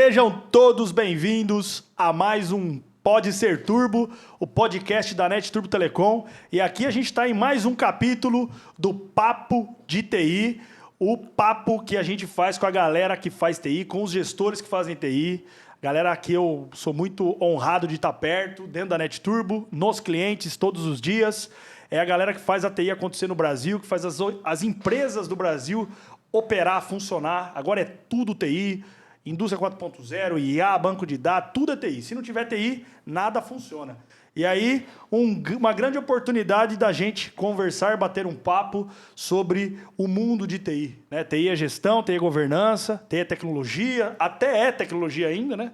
Sejam todos bem-vindos a mais um Pode Ser Turbo, o podcast da NET Turbo Telecom. E aqui a gente está em mais um capítulo do Papo de TI, o papo que a gente faz com a galera que faz TI, com os gestores que fazem TI. Galera, aqui eu sou muito honrado de estar perto, dentro da NET Turbo, nos clientes, todos os dias. É a galera que faz a TI acontecer no Brasil, que faz as empresas do Brasil operar, funcionar. Agora é tudo TI. Indústria 4.0, IA, banco de dados, tudo é TI. Se não tiver TI, nada funciona. E aí, uma grande oportunidade da gente conversar, bater um papo sobre o mundo de TI. Né? TI é gestão, TI é governança, TI é tecnologia, até é tecnologia ainda, né?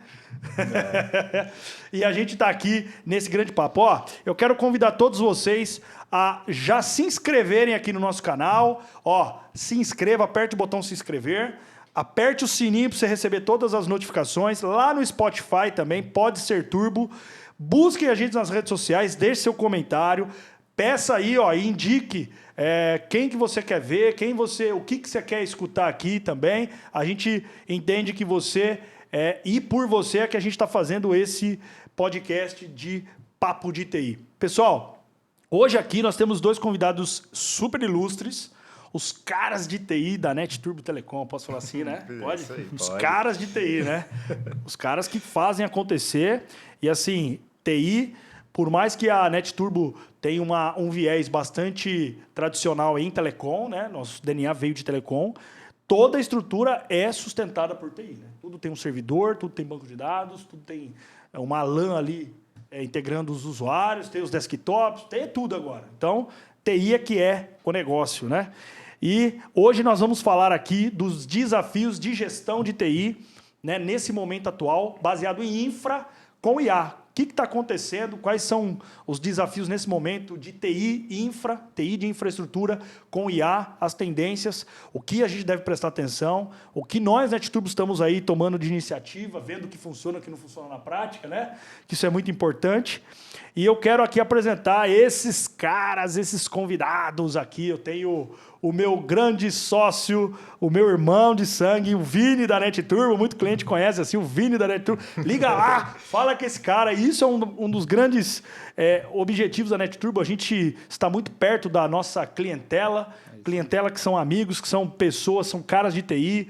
É. E a gente está aqui nesse grande papo. Ó, eu quero convidar todos vocês a já se inscreverem aqui no nosso canal. Ó, se inscreva, aperte o botão se inscrever. Aperte o sininho para você receber todas as notificações. Lá no Spotify também, Pode Ser Turbo. Busquem a gente nas redes sociais, deixe seu comentário. Peça aí, ó, e indique quem que você quer ver, o que você quer escutar aqui também. A gente entende que você, e por você, é que a gente está fazendo esse podcast de Papo de TI. Pessoal, hoje aqui nós temos dois convidados super ilustres. Os caras de TI da NET Turbo Telecom, posso falar assim, né? Pode? Os caras de TI, né? Os caras que fazem acontecer. E assim, TI, por mais que a NET Turbo tenha um viés bastante tradicional em telecom, né? Nosso DNA veio de telecom, toda a estrutura é sustentada por TI, né? Tudo tem um servidor, tudo tem banco de dados, tudo tem uma LAN ali integrando os usuários, tem os desktops, tem tudo agora. Então, TI é que é o negócio, né? E hoje nós vamos falar aqui dos desafios de gestão de TI, né, nesse momento atual, baseado em infra com IA. O que está acontecendo? Quais são os desafios nesse momento de TI de infraestrutura com IA, as tendências, o que a gente deve prestar atenção, o que nós, NetTurbo, estamos aí tomando de iniciativa, vendo o que funciona e o que não funciona na prática, né? Que isso é muito importante. E eu quero aqui apresentar esses caras, esses convidados aqui. Eu tenho o meu grande sócio, o meu irmão de sangue, o Vini da NET Turbo. Muito cliente conhece assim, o Vini da NET Turbo. Liga lá, fala com esse cara. E isso é um dos grandes objetivos da NET Turbo. A gente está muito perto da nossa clientela que são amigos, que são pessoas, são caras de TI,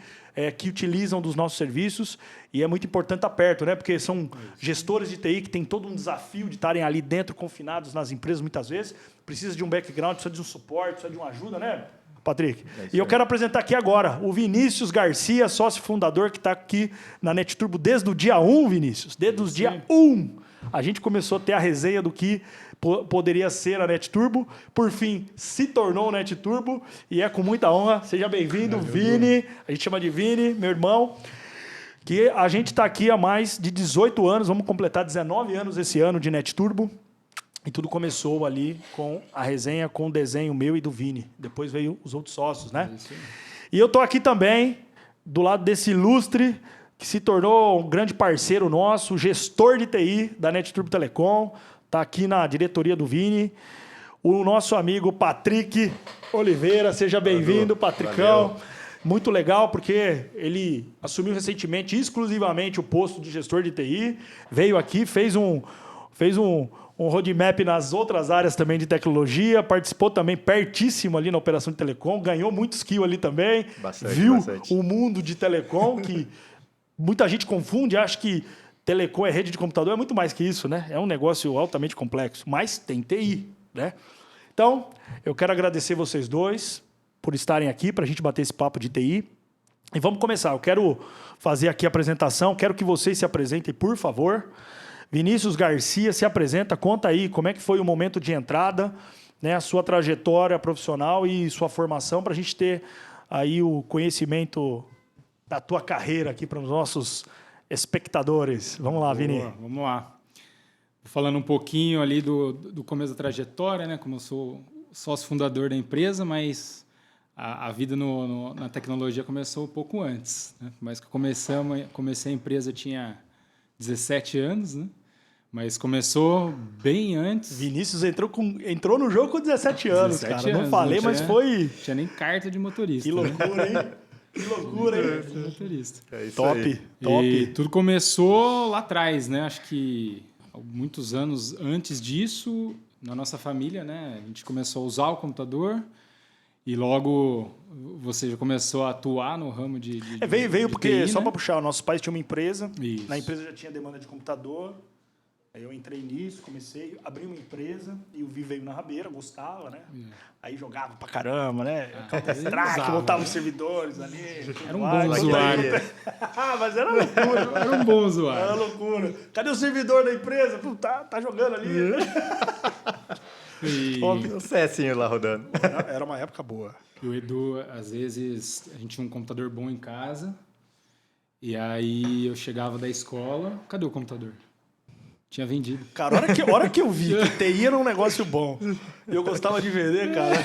que utilizam dos nossos serviços. E é muito importante estar perto, né? Porque são gestores de TI que têm todo um desafio de estarem ali dentro, confinados nas empresas, muitas vezes. Precisa de um background, precisa de um suporte, precisa de uma ajuda, né, Patrick? E eu quero apresentar aqui agora o Vinícius Garcia, sócio fundador, que está aqui na NET Turbo desde o dia 1, Vinícius. Desde o dia 1. A gente começou a ter a resenha do que poderia ser a NET Turbo. Por fim, se tornou NET Turbo. E é com muita honra. Seja bem-vindo, Vini. A gente chama de Vini, meu irmão. Que a gente está aqui há mais de 18 anos. Vamos completar 19 anos esse ano de NET Turbo. E tudo começou ali com a resenha, com o desenho meu e do Vini. Depois veio os outros sócios, né? E eu estou aqui também, do lado desse ilustre, que se tornou um grande parceiro nosso, gestor de TI da NET Turbo Telecom. Está aqui na diretoria do Vini. O nosso amigo Patrick Oliveira. Seja bem-vindo, Patricão. Valeu. Muito legal, porque ele assumiu recentemente, exclusivamente, o posto de gestor de TI. Veio aqui, fez um roadmap nas outras áreas também de tecnologia, participou também pertíssimo ali na operação de telecom, ganhou muito skill ali também, viu o mundo de telecom, que muita gente confunde, acha que telecom é rede de computador, é muito mais que isso, né? É um negócio altamente complexo, mas tem TI, né? Então, eu quero agradecer vocês dois por estarem aqui, para a gente bater esse papo de TI. E vamos começar. Eu quero fazer aqui a apresentação, quero que vocês se apresentem, por favor. Vinícius Garcia, se apresenta, conta aí como é que foi o momento de entrada, né, a sua trajetória profissional e sua formação, para a gente ter aí o conhecimento da tua carreira aqui para os nossos espectadores. Vamos lá, Vini. Vamos lá. Falando um pouquinho ali do começo da trajetória, né, como eu sou sócio fundador da empresa, mas a vida na tecnologia começou um pouco antes, né? Mas que comecei a empresa, tinha 17 anos, né? Mas começou bem antes. Vinícius entrou no jogo com 17 anos, 17 cara. Anos, não falei, mas foi... Tinha nem carta de motorista. Que loucura, né? Hein? Que loucura, hein? Motorista. É isso Top, aí. top. E tudo começou lá atrás, né? Acho que muitos anos antes disso, na nossa família, né? A gente começou a usar o computador e logo você já começou a atuar no ramo de Veio de porque, TI, só né? para puxar, nossos pais tinham uma empresa, Isso. na empresa já tinha demanda de computador, aí eu entrei nisso, comecei, abri uma empresa e o Vi veio na rabeira, gostava, né? Aí jogava pra caramba, né? Counter-Strike, usava, montava né? os servidores ali. Era um bom Vai, usuário. Mas era loucura. Era um bom Era usuário. loucura. Cadê o servidor da empresa? Pô, tá jogando ali. E O Cecinho lá rodando. Era uma época boa. o Edu, às vezes, a gente tinha um computador bom em casa e aí eu chegava da escola, cadê o computador? Tinha vendido. Cara, a hora que eu vi que TI era um negócio bom, eu gostava de vender, cara.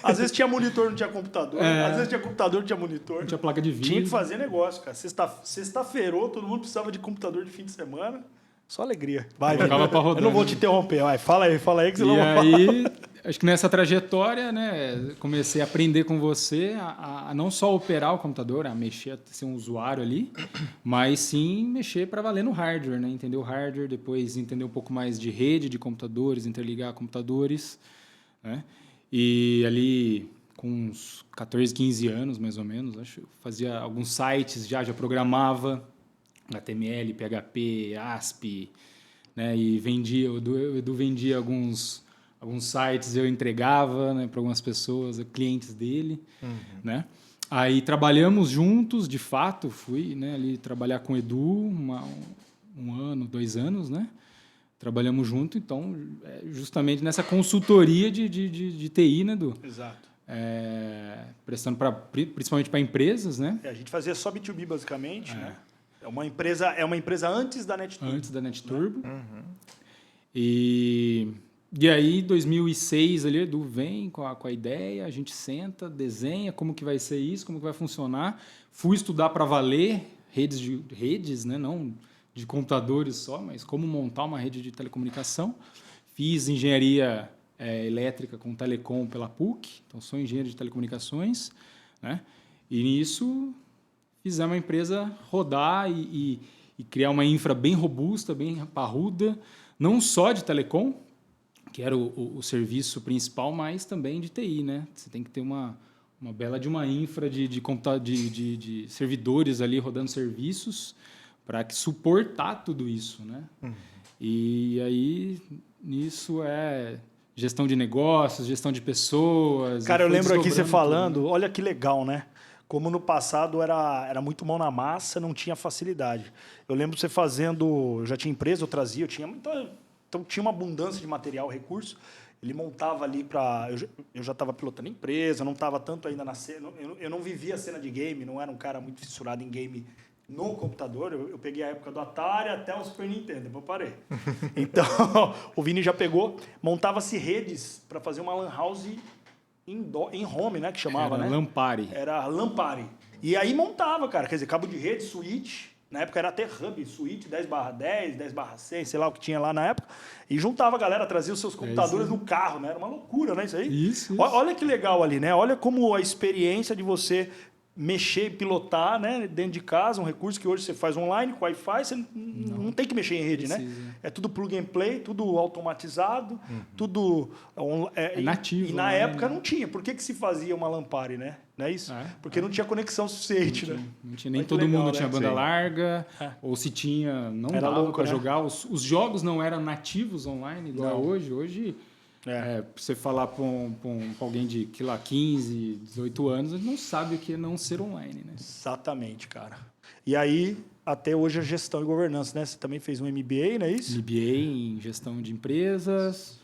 Às vezes tinha monitor, não tinha computador. Às vezes tinha computador, não tinha monitor. Não tinha placa de vídeo. Tinha que fazer negócio, cara. Sexta-feira, todo mundo precisava de computador de fim de semana. Só alegria. Vai, Colocava pra rodar, eu não vou né? te interromper. Vai, fala aí que senão E eu vou falar. aí, acho que nessa trajetória, né, comecei a aprender com você a não só operar o computador, a mexer, a ser um usuário ali, mas sim mexer para valer no hardware, né? Entender o hardware, depois entender um pouco mais de rede de computadores, interligar computadores, né? E ali com uns 14, 15 anos, mais ou menos, acho, fazia alguns sites, já programava HTML, PHP, ASP, né? E vendia, o Edu vendia alguns sites, eu entregava, né, para algumas pessoas, clientes dele, né? Aí trabalhamos juntos, de fato, fui, né, ali trabalhar com o Edu um ano, 2 anos, né? Trabalhamos junto, então, justamente nessa consultoria de TI, né, Edu? Exato. Prestando principalmente para empresas, né? A gente fazia só B2B, basicamente, né? É uma empresa antes da NetTurbo. Antes da NetTurbo. E aí, 2006, ali, Edu vem com a ideia, a gente senta, desenha como que vai ser isso, como que vai funcionar. Fui estudar para valer redes, né? Não de computadores só, mas como montar uma rede de telecomunicação. Fiz engenharia elétrica com telecom pela PUC, então sou engenheiro de telecomunicações, né? E nisso fizemos a empresa rodar e criar uma infra bem robusta, bem parruda, não só de telecom, que era o serviço principal, mas também de TI, né? Você tem que ter uma bela de uma infra de servidores ali rodando serviços para suportar tudo isso, né? E aí, nisso gestão de negócios, gestão de pessoas. Cara, eu lembro aqui você desdobrando falando, tudo, né? olha que legal, né? Como no passado era muito mão na massa, não tinha facilidade. Eu lembro você fazendo, eu já tinha empresa, eu trazia, então tinha uma abundância de material, recurso. Ele montava ali para... Eu já estava pilotando empresa, não estava tanto ainda na cena, eu não vivia a cena de game, não era um cara muito fissurado em game no computador. Eu peguei a época do Atari até o Super Nintendo, depois eu parei. Então, o Vini já pegou, montava-se redes para fazer uma lan house em home, né, que chamava, Era né? Lampari. Era Lampari. E aí montava, cara, quer dizer, cabo de rede, switch, na época era até hub, switch 10/10, 10/100, sei lá o que tinha lá na época, e juntava a galera, trazia os seus computadores no carro, né? Era uma loucura, né, isso aí? Isso. Olha que legal ali, né? Olha como a experiência de você mexer e pilotar, né, dentro de casa, um recurso que hoje você faz online, com Wi-Fi, você não tem que mexer em rede, né? É tudo plug and play, tudo automatizado, tudo... nativo. E na né? época não tinha. Por que se fazia uma Lampari, né? Não é isso? Porque não tinha conexão suficiente, né? Não tinha, nem Olha que todo legal, mundo né? tinha banda Sim. larga, ou se tinha, não Era dava louco, para né? jogar. Os jogos não eram nativos online igual Não. hoje. Hoje, você falar para alguém de 15, 18 anos, ele não sabe o que é não ser online, né? Exatamente, cara. E aí, até hoje, a gestão e governança, né? Você também fez um MBA, não é isso? MBA em gestão de empresas,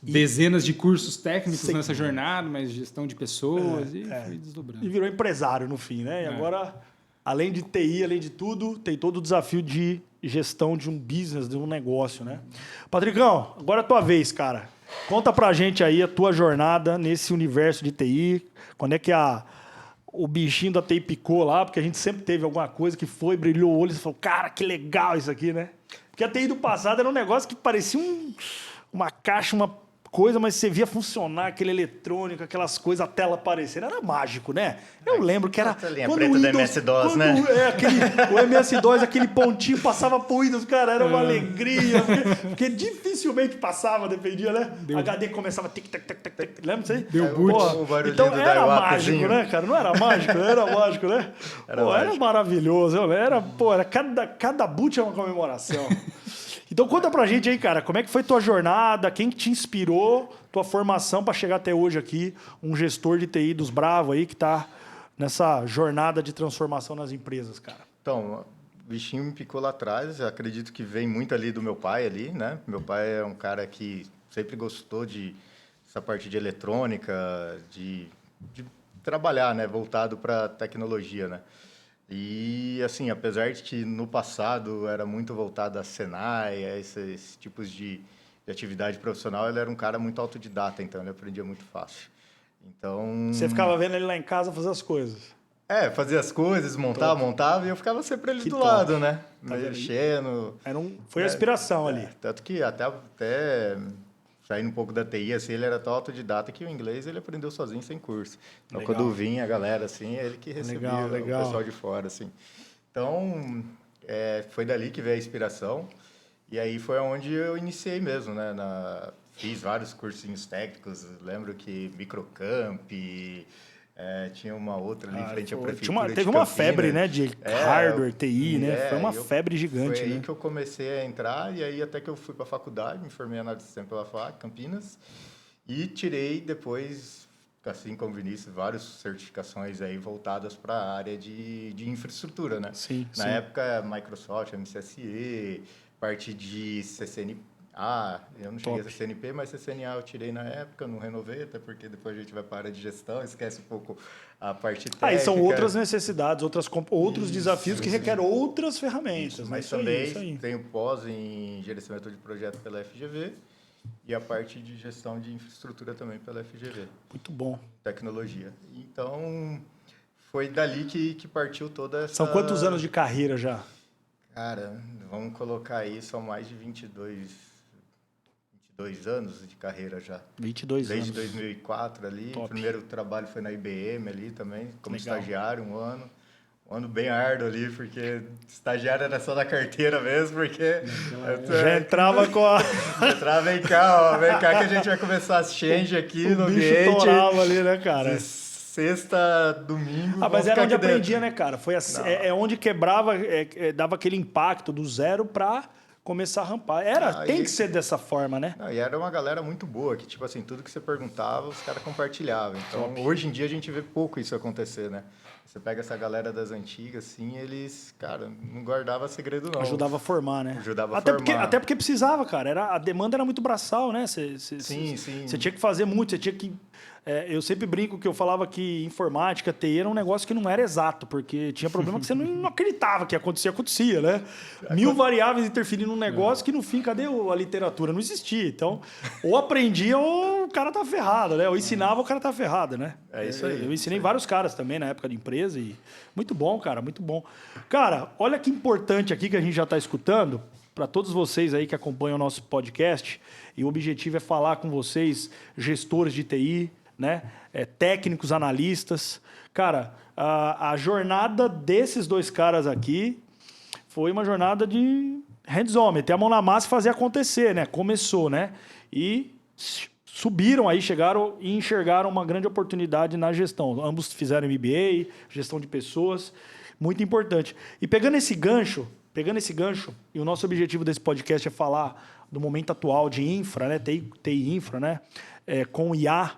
dezenas de cursos técnicos Sim. nessa jornada, mas gestão de pessoas e foi desdobrando. E virou empresário no fim, né? E agora, além de TI, além de tudo, tem todo o desafio de gestão de um business, de um negócio, né? Patricão, agora é a tua vez, cara. Conta pra gente aí a tua jornada nesse universo de TI. Quando é que o bichinho da TI picou lá? Porque a gente sempre teve alguma coisa que brilhou o olho e falou, cara, que legal isso aqui, né? Porque a TI do passado era um negócio que parecia uma caixa, coisa, mas você via funcionar aquele eletrônico, aquelas coisas, a tela aparecendo. Era mágico, né? Eu lembro que era... A telinha preta do MS-DOS, né? O MS-DOS, aquele pontinho passava pro Windows, cara, era uma alegria. Porque dificilmente passava, dependia, né? HD começava tic-tac-tac-tac. Lembra disso aí? Deu boot. O barulhinho Então do era dial-upzinho. mágico, né, cara? Não era mágico? Era mágico, né? Era Era mágico. maravilhoso. Era cada boot é uma comemoração. Então conta pra gente aí, cara, como é que foi tua jornada, quem que te inspirou, tua formação para chegar até hoje aqui, um gestor de TI dos bravos aí que tá nessa jornada de transformação nas empresas, cara. Então, o bichinho me picou lá atrás, eu acredito que vem muito ali do meu pai ali, né? Meu pai é um cara que sempre gostou de essa parte de eletrônica, de trabalhar, né? Voltado para tecnologia, né? E, assim, apesar de que no passado era muito voltado a Senai, a esses tipos de atividade profissional, ele era um cara muito autodidata, então ele aprendia muito fácil. Então... Você ficava vendo ele lá em casa fazer as coisas. fazia as coisas, montava e eu ficava sempre ali Que do top. lado, né? Tá vendo? Mexendo. Foi a inspiração ali. Tanto que até saindo um pouco da TI, assim, ele era tão autodidata que o inglês ele aprendeu sozinho, sem curso. Então, Legal. quando vinha a galera, assim, é ele que recebia Legal. o pessoal de fora, assim. Então, foi dali que veio a inspiração. E aí foi onde eu iniciei mesmo, né? Fiz vários cursinhos técnicos. Lembro que Microcamp... tinha uma outra ali em frente à prefeitura. Teve uma febre, né? De hardware, TI, né? Foi uma febre gigante, Foi né? aí que eu comecei a entrar, e aí até que eu fui para a faculdade, me formei em análise de sistema pela FAC, Campinas, e tirei depois, assim como o Vinícius, várias certificações aí voltadas para a área de infraestrutura, né? Sim, Na sim. época, Microsoft, MCSE, parte de CCNA, eu não cheguei a CCNP, mas CCNA eu tirei na época, não renovei, até porque depois a gente vai para a área de gestão, esquece um pouco a parte técnica. Aí são outras necessidades, outros desafios que requerem outras ferramentas. Mas Isso aí, também isso aí. tenho pós em gerenciamento de projeto pela FGV e a parte de gestão de infraestrutura também pela FGV, Muito bom. tecnologia. Então, foi dali que partiu toda essa... São quantos anos de carreira já? Cara, vamos colocar aí, são mais de 22 anos de carreira já. 22 Desde anos. 2004 ali. Top. O primeiro trabalho foi na IBM ali também, como Legal. estagiário, um ano. Um ano bem árduo ali, porque estagiário era só na carteira mesmo, porque... Já entrava com a... Entrava, vem cá que a gente vai começar as change aqui no o bicho ambiente. torava ali, né, cara? Sexta, domingo, Mas vamos era ficar onde aqui dentro. aprendia, né, cara? Foi assim, onde quebrava, dava aquele impacto do zero pra começar a rampar. Tem que ser dessa forma, né? Não, e era uma galera muito boa, que tipo assim, tudo que você perguntava, os caras compartilhavam. Então, hoje em dia a gente vê pouco isso acontecer, né? Você pega essa galera das antigas, assim, eles, cara, não guardava segredo não. Ajudava a formar, né? Ajudava a até formar. Até porque precisava, cara. A demanda era muito braçal, né? Sim. Você tinha que fazer muito, você tinha que... eu sempre brinco que eu falava que informática, TI era um negócio que não era exato, porque tinha problema que você não acreditava que acontecia, né? 1000 variáveis interferindo num negócio que no fim, cadê a literatura? Não existia. Então, ou aprendia ou o cara tá ferrado, né? Ou ensinava, o cara tá ferrado, né? É isso aí. Eu ensinei vários caras também na época de empresa e muito bom, cara, muito bom. Cara, olha que importante aqui que a gente já está escutando, para todos vocês aí que acompanham o nosso podcast, e o objetivo é falar com vocês, gestores de TI, né? Técnicos, analistas. Cara, a jornada desses dois caras aqui foi uma jornada de hands-on, meter a mão na massa e fazer acontecer, né? Começou, né? E subiram aí, chegaram e enxergaram uma grande oportunidade na gestão. Ambos fizeram MBA, gestão de pessoas, muito importante. E pegando esse gancho, e o nosso objetivo desse podcast é falar do momento atual de infra, né? TI infra, né? Com IA.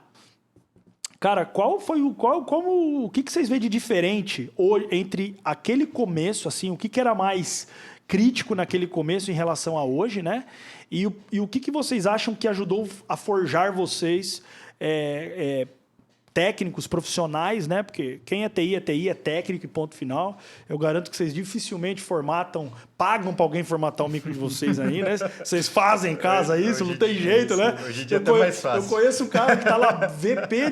Cara, o que vocês veem de diferente entre aquele começo, assim, o que era mais crítico naquele começo em relação a hoje, né? E o que vocês acham que ajudou a forjar vocês técnicos, profissionais, né? Porque quem é TI, é técnico e ponto final. Eu garanto que vocês dificilmente formatam pagam para alguém formatar o micro de vocês aí, né? Vocês fazem em casa isso, não tem jeito, né? Hoje em dia é até mais fácil. Eu conheço um cara que tá lá, VP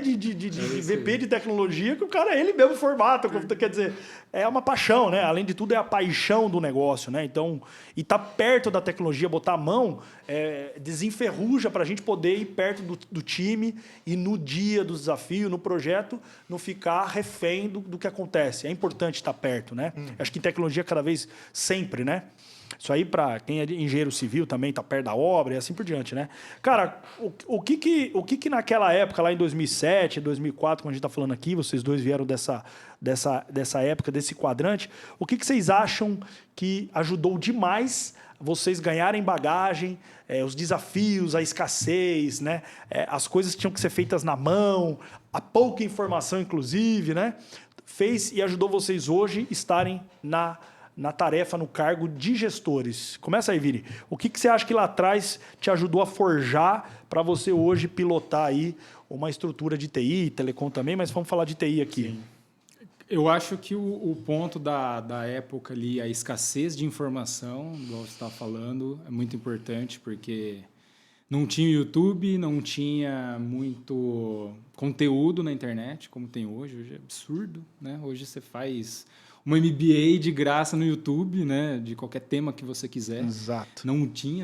VP de tecnologia, que o cara, ele mesmo formata. Quer dizer, é uma paixão, né? Além de tudo, é a paixão do negócio, né? Então, e tá perto da tecnologia, botar a mão, desenferruja para a gente poder ir perto do time e no dia do desafio, no projeto, não ficar refém do que acontece. É importante estar perto, né? Acho que tecnologia cada vez sempre, né? Isso aí, para quem é engenheiro civil também, tá perto da obra e assim por diante, né? Cara, o que naquela época, lá em 2007, 2004, quando a gente está falando aqui, vocês dois vieram dessa época, desse quadrante, o que vocês acham que ajudou demais vocês ganharem bagagem, os desafios, a escassez, né? As coisas que tinham que ser feitas na mão, a pouca informação, inclusive, né? Fez e ajudou vocês hoje estarem na tarefa, no cargo de gestores. Começa aí, Vini. O que você acha que lá atrás te ajudou a forjar para você hoje pilotar aí uma estrutura de TI, telecom também, mas vamos falar de TI aqui. Sim. Eu acho que o ponto da época ali, a escassez de informação, igual você está falando, é muito importante, porque não tinha YouTube, não tinha muito conteúdo na internet, como tem hoje. Hoje é absurdo, né? Hoje você faz uma MBA de graça no YouTube, né? De qualquer tema que você quiser. Exato. Não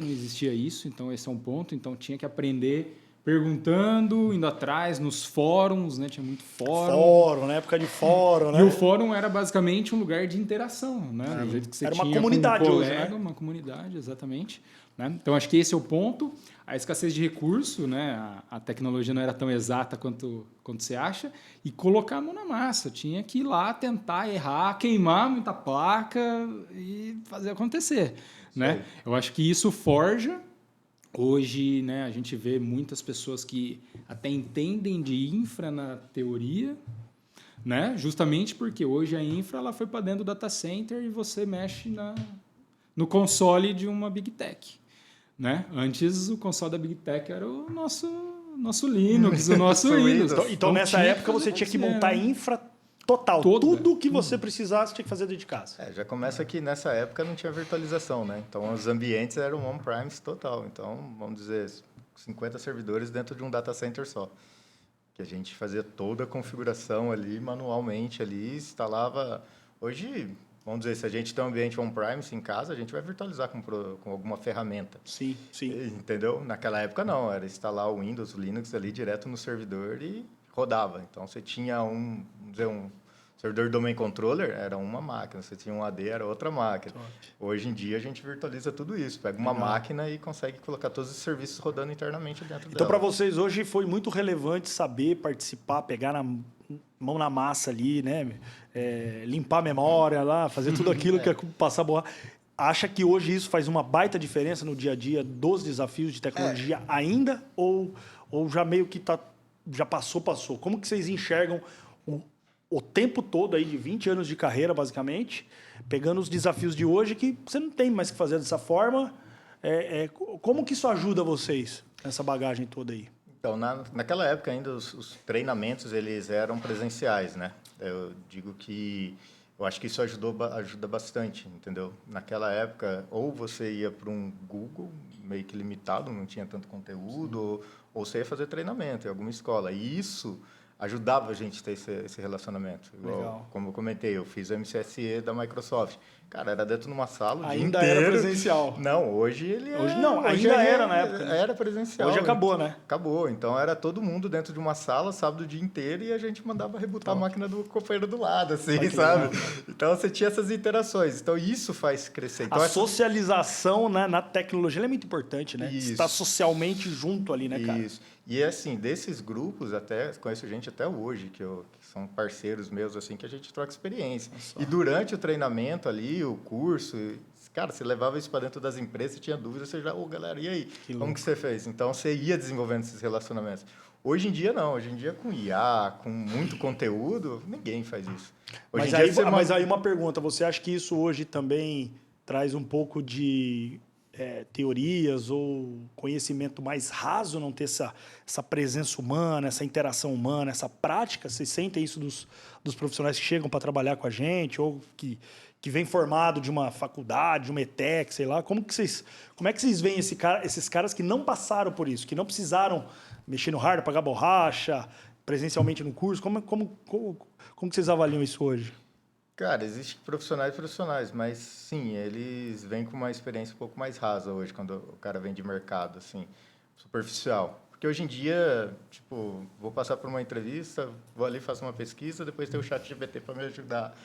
existia isso, então esse é um ponto. Então tinha que aprender perguntando, indo atrás, nos fóruns, né? Tinha muito fórum. Na época de fórum, né? E o fórum era basicamente um lugar de interação, né? Do jeito que você era tinha uma comunidade com um hoje, colega, né? uma comunidade, exatamente. Né? Então, acho que esse é o ponto. A escassez de recurso, né? A tecnologia não era tão exata quanto você acha. E colocar a mão na massa. Tinha que ir lá, tentar errar, queimar muita placa e fazer acontecer. Né? Eu acho que isso forja. Hoje, né, a gente vê muitas pessoas que até entendem de infra na teoria, né? Justamente porque hoje a infra ela foi para dentro do data center e você mexe no console de uma Big Tech. Né? Antes, o console da Big Tech era o nosso Linux, o nosso Windows. Então nessa época, você tinha que montar infra total. Tudo que você precisasse tinha que fazer dentro de casa. Já começa que nessa época não tinha virtualização, né? Então, os ambientes eram on-premise total. Então, vamos dizer, 50 servidores dentro de um data center só. Que a gente fazia toda a configuração ali, manualmente, ali, instalava... Hoje, vamos dizer, se a gente tem um ambiente on-premise em casa, a gente vai virtualizar com alguma ferramenta. Sim. Entendeu? Naquela época, não. Era instalar o Windows, o Linux ali direto no servidor e rodava. Então, você tinha um servidor domain controller, era uma máquina. Você tinha um AD, era outra máquina. Hoje em dia, a gente virtualiza tudo isso. Pega uma máquina e consegue colocar todos os serviços rodando internamente dentro dela. Então, para vocês, hoje foi muito relevante saber participar, pegar na mão na massa ali, né? Limpar a memória lá, fazer tudo aquilo que é passar boa. Acha que hoje isso faz uma baita diferença no dia a dia dos desafios de tecnologia ainda? Ou já meio que já passou? Como que vocês enxergam o tempo todo aí de 20 anos de carreira, basicamente, pegando os desafios de hoje que você não tem mais que fazer dessa forma? Como que isso ajuda vocês, essa bagagem toda aí? Então, naquela época ainda os treinamentos eles eram presenciais, né? Eu digo que eu acho que isso ajuda bastante, entendeu? Naquela época, ou você ia para um Google meio que limitado, não tinha tanto conteúdo, ou você ia fazer treinamento em alguma escola. E isso ajudava a gente a ter esse relacionamento. Igual, como eu comentei, eu fiz o MCSE da Microsoft. Cara, era dentro de uma sala o dia inteiro. Ainda era presencial. Não, hoje era na época. Né? Era presencial. Hoje acabou, né? Acabou. Então, era todo mundo dentro de uma sala, sábado o dia inteiro, e a gente mandava rebutar a máquina do companheiro do lado, assim, sabe? Então, você tinha essas interações. Então, isso faz crescer. Então, a socialização na tecnologia é muito importante, né? Isso. Estar socialmente junto ali, né, cara? Isso. E, assim, desses grupos, conheço gente até hoje, que são parceiros meus, assim, que a gente troca experiência. E durante o treinamento ali, o curso, cara, você levava isso para dentro das empresas, você tinha dúvidas, você já, galera, e aí? Como que você fez? Então, você ia desenvolvendo esses relacionamentos. Hoje em dia, não. Hoje em dia, com IA, com muito conteúdo, ninguém faz isso. Mas aí uma pergunta, você acha que isso hoje também traz um pouco de teorias ou conhecimento mais raso, não ter essa presença humana, essa interação humana, essa prática? Vocês sentem isso dos profissionais que chegam para trabalhar com a gente ou que que vem formado de uma faculdade, de uma ETEC, sei lá, como é que vocês veem esses caras que não passaram por isso, que não precisaram mexer no hardware, pagar borracha, presencialmente no curso? Como que vocês avaliam isso hoje? Cara, existem profissionais e profissionais, mas sim, eles vêm com uma experiência um pouco mais rasa hoje, quando o cara vem de mercado, assim, superficial. Porque hoje em dia, tipo, vou passar por uma entrevista, vou ali, faço uma pesquisa, depois tem o ChatGPT para me ajudar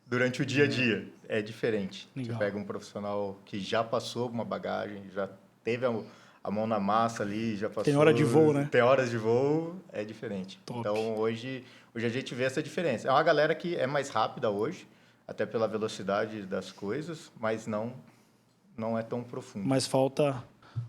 durante o dia a dia. É diferente. Legal. Você pega um profissional que já passou uma bagagem, já teve a mão na massa ali, já passou... Tem hora de voo, né? Tem horas de voo, é diferente. Top. Então, hoje a gente vê essa diferença. É uma galera que é mais rápida hoje, até pela velocidade das coisas, mas não é tão profundo. Mas falta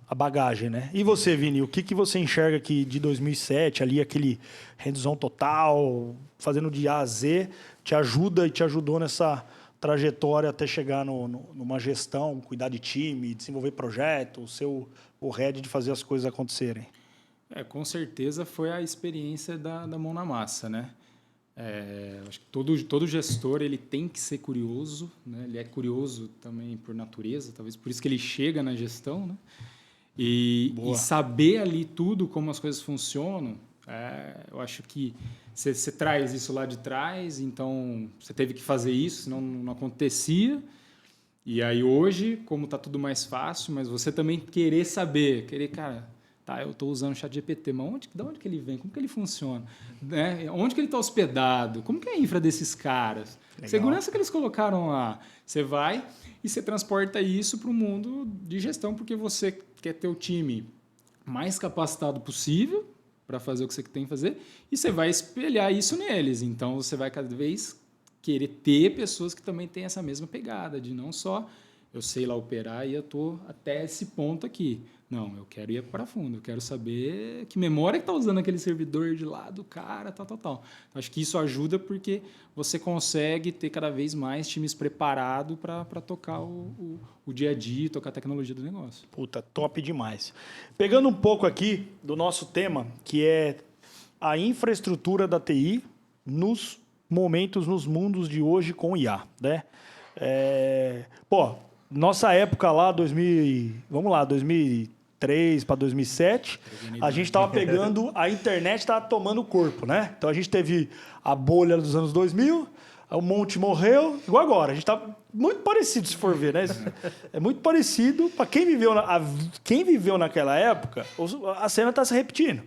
a bagagem, né? E você, Vini, o que você enxerga que de 2007, ali, aquele hands-on total, fazendo de A a Z, te ajuda e te ajudou nessa trajetória até chegar numa gestão, cuidar de time, desenvolver projeto, ser o head de fazer as coisas acontecerem? Com certeza foi a experiência da mão na massa, né? Acho que todo gestor ele tem que ser curioso, né? Ele é curioso também por natureza, talvez por isso que ele chega na gestão, né? E saber ali tudo como as coisas funcionam, eu acho que você traz isso lá de trás, então você teve que fazer isso, senão não acontecia. E aí hoje, como está tudo mais fácil, mas você também querer, cara, tá, eu estou usando o ChatGPT, mas de onde que ele vem? Como que ele funciona? Né? Onde que ele está hospedado? Como que é a infra desses caras? Legal. Segurança que eles colocaram lá. Você vai e você transporta isso para o mundo de gestão, porque você quer ter o time mais capacitado possível para fazer o que você tem que fazer, e você vai espelhar isso neles. Então, você vai cada vez querer ter pessoas que também têm essa mesma pegada, de não só eu sei lá operar e eu estou até esse ponto aqui. Não, eu quero ir para fundo, eu quero saber que memória que está usando aquele servidor de lá do cara, tal. Então, acho que isso ajuda porque você consegue ter cada vez mais times preparados para tocar o dia a dia, tocar a tecnologia do negócio. Puta, top demais. Pegando um pouco aqui do nosso tema, que é a infraestrutura da TI nos mundos de hoje com IA, né? Nossa época lá, 2003 para 2007, a gente estava pegando, a internet estava tomando corpo, né? Então a gente teve a bolha dos anos 2000, o monte morreu, igual agora. A gente está muito parecido, se for ver, né? É muito parecido. Para quem viveu naquela época, a cena está se repetindo.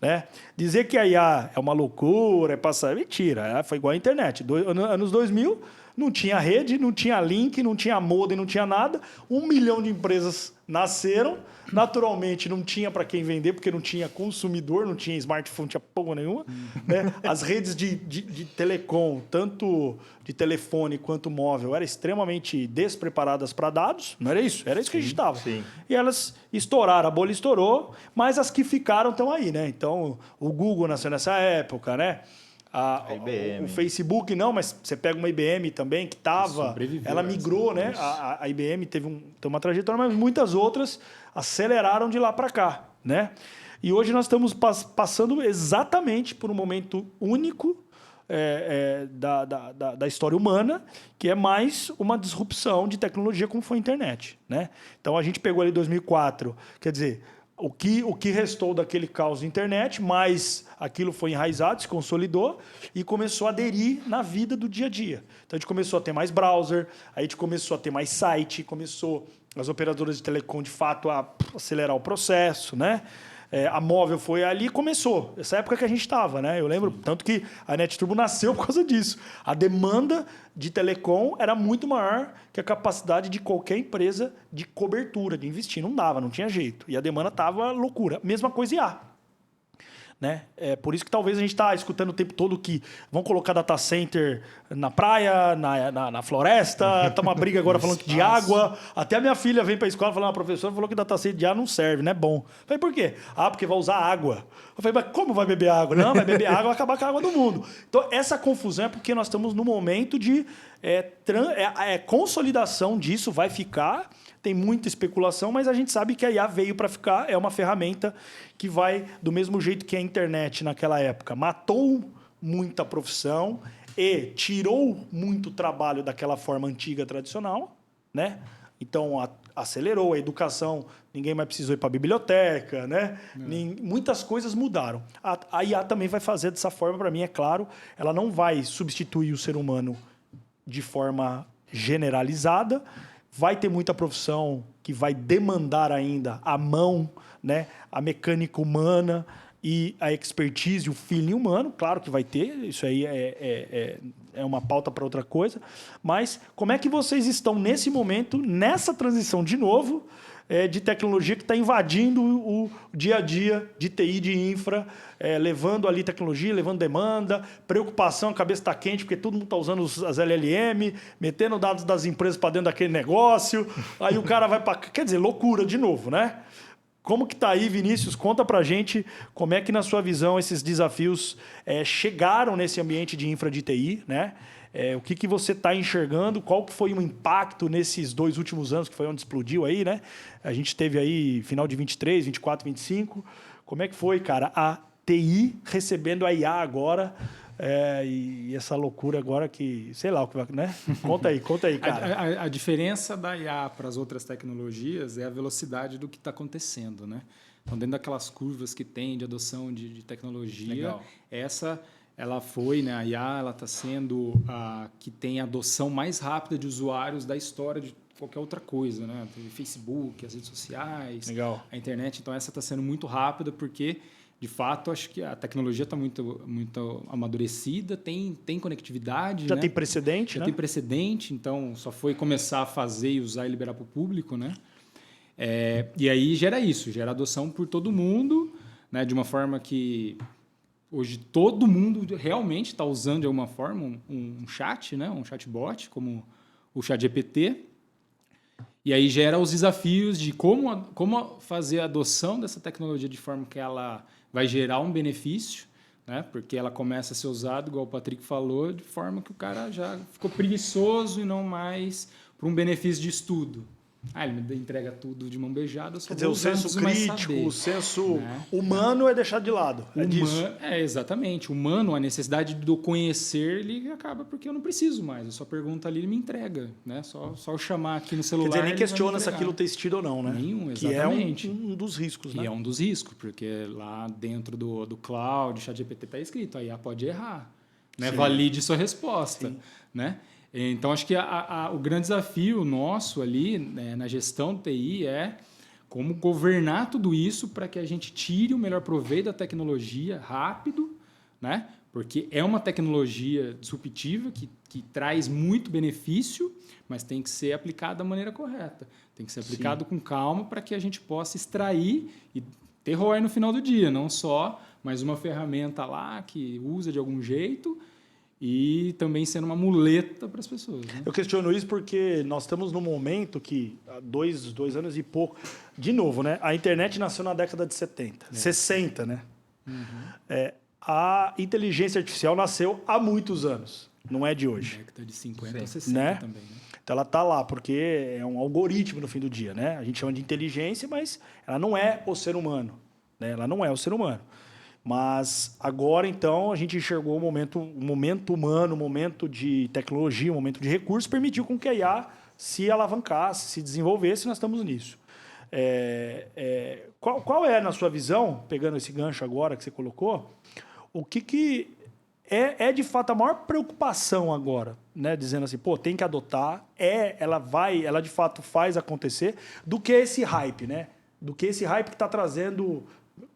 Né? Dizer que a IA é uma loucura, é passar... Mentira, foi igual a internet. Anos 2000, não tinha rede, não tinha link, não tinha modem, não tinha nada. 1 milhão de empresas nasceram. Naturalmente, não tinha para quem vender, porque não tinha consumidor, não tinha smartphone, não tinha porra nenhuma. Né? As redes de telecom, tanto de telefone quanto móvel, eram extremamente despreparadas para dados. Não era isso? Era isso que a gente estava. E elas estouraram, a bolha estourou, mas as que ficaram estão aí. Né? Então, o Google nasceu nessa época, né? A IBM. O Facebook não, mas você pega uma IBM também que estava, ela migrou, né? A IBM teve uma trajetória, mas muitas outras aceleraram de lá para cá, né? E hoje nós estamos passando exatamente por um momento único da história humana, que é mais uma disrupção de tecnologia como foi a internet, né? Então a gente pegou ali 2004, quer dizer, o que restou daquele caos de internet, mas aquilo foi enraizado, se consolidou e começou a aderir na vida do dia a dia. Então, a gente começou a ter mais browser, a gente começou a ter mais site, começou as operadoras de telecom, de fato, a acelerar o processo, né? A móvel foi ali e começou. Essa época que a gente estava, né? Eu lembro, tanto que a NetTurbo nasceu por causa disso. A demanda de telecom era muito maior que a capacidade de qualquer empresa de cobertura, de investir. Não dava, não tinha jeito. E a demanda estava loucura. Mesma coisa IA. Né? Por isso que talvez a gente está escutando o tempo todo que vão colocar data center na praia, na floresta, está uma briga agora falando de água. Até a minha filha vem para a escola falando, a professora falou que data center de água não serve, não é bom. Eu falei, por quê? Porque vai usar água. Eu falei, mas como vai beber água? Não, vai beber água, vai acabar com a água do mundo. Então, essa confusão é porque nós estamos no momento de consolidação disso, vai ficar... Tem muita especulação, mas a gente sabe que a IA veio para ficar, é uma ferramenta que vai, do mesmo jeito que a internet naquela época matou muita profissão, e tirou muito trabalho daquela forma antiga, tradicional, né? Então, acelerou a educação, ninguém mais precisou ir para a biblioteca, né? Muitas coisas mudaram. A IA também vai fazer dessa forma, para mim, é claro. Ela não vai substituir o ser humano de forma generalizada. Vai ter muita profissão que vai demandar ainda a mão, né? A mecânica humana e a expertise, o feeling humano. Claro que vai ter, isso aí é uma pauta para outra coisa. Mas como é que vocês estão nesse momento, nessa transição de novo, de tecnologia que está invadindo o dia a dia de TI, de infra, levando ali tecnologia, levando demanda, preocupação, a cabeça está quente, porque todo mundo está usando as LLM, metendo dados das empresas para dentro daquele negócio, aí o cara vai para... Quer dizer, loucura de novo, né? Como que está aí, Vinícius? Conta para a gente como é que, na sua visão, esses desafios chegaram nesse ambiente de infra de TI, né? O que você está enxergando? Qual que foi o impacto nesses 2 últimos anos, que foi onde explodiu aí, né? A gente teve aí final de 23, 24, 25. Como é que foi, cara, a TI recebendo a IA agora e essa loucura agora que, sei lá, o que vai, né? Conta aí, cara. A diferença da IA para as outras tecnologias é a velocidade do que está acontecendo, né? Então, dentro daquelas curvas que tem de adoção de tecnologia, Legal. Ela foi, né? A IA, ela está sendo a que tem a adoção mais rápida de usuários da história de qualquer outra coisa, né? Tem Facebook, as redes sociais, Legal. a internet. Então, essa está sendo muito rápida porque, de fato, acho que a tecnologia está muito amadurecida, tem conectividade. Já né? tem precedente, Já né? tem precedente, então só foi começar a fazer e usar e liberar para o público, né? E aí gera adoção por todo mundo, né? De uma forma que hoje todo mundo realmente está usando de alguma forma um chat, né? Um chatbot, como o ChatGPT. E aí gera os desafios de como fazer a adoção dessa tecnologia de forma que ela vai gerar um benefício, né? Porque ela começa a ser usada, igual o Patrick falou, de forma que o cara já ficou preguiçoso e não mais para um benefício de estudo. Ele me entrega tudo de mão beijada, eu só Quer dizer, vou o usar, não senso preciso mais crítico, saber, o senso né? humano é deixado de lado. É disso. Exatamente. O humano, a necessidade do conhecer, ele acaba porque eu não preciso mais. Eu só pergunto ali, ele me entrega. Né? Só eu chamar aqui no celular. Quer dizer, nem ele vai me questiona se entregar. aquilo tem sentido ou não, né? Nenhum, exatamente. Que é um dos riscos, né? E é um dos riscos, porque lá dentro do cloud, o ChatGPT está escrito, a IA pode errar. Né? Valide sua resposta. Né? Então, acho que o grande desafio nosso ali, né, na gestão do TI é como governar tudo isso para que a gente tire o melhor proveito da tecnologia rápido, né? Porque é uma tecnologia disruptiva que traz muito benefício, mas tem que ser aplicada da maneira correta. Tem que ser aplicado com calma para que a gente possa extrair e ter ROI no final do dia, não só mais uma ferramenta lá que usa de algum jeito e também sendo uma muleta para as pessoas. Né? Eu questiono isso porque nós estamos num momento que, há 2 anos e pouco, de novo, né? A internet nasceu na década de 70, 60, né? A inteligência artificial nasceu há muitos anos, não é de hoje. Década de 50 ou 60 né? também. Né? Então ela está lá, porque é um algoritmo no fim do dia, né? A gente chama de inteligência, mas ela não é o ser humano, né? Ela não é o ser humano. Mas agora, então, a gente enxergou o momento humano, o momento de tecnologia, o momento de recursos, permitiu com que a IA se alavancasse, se desenvolvesse, e nós estamos nisso. Qual é, na sua visão, pegando esse gancho agora que você colocou, o que é de fato a maior preocupação agora, né? Dizendo assim, pô, tem que adotar, ela de fato faz acontecer, do que esse hype, né? Do que esse hype que está trazendo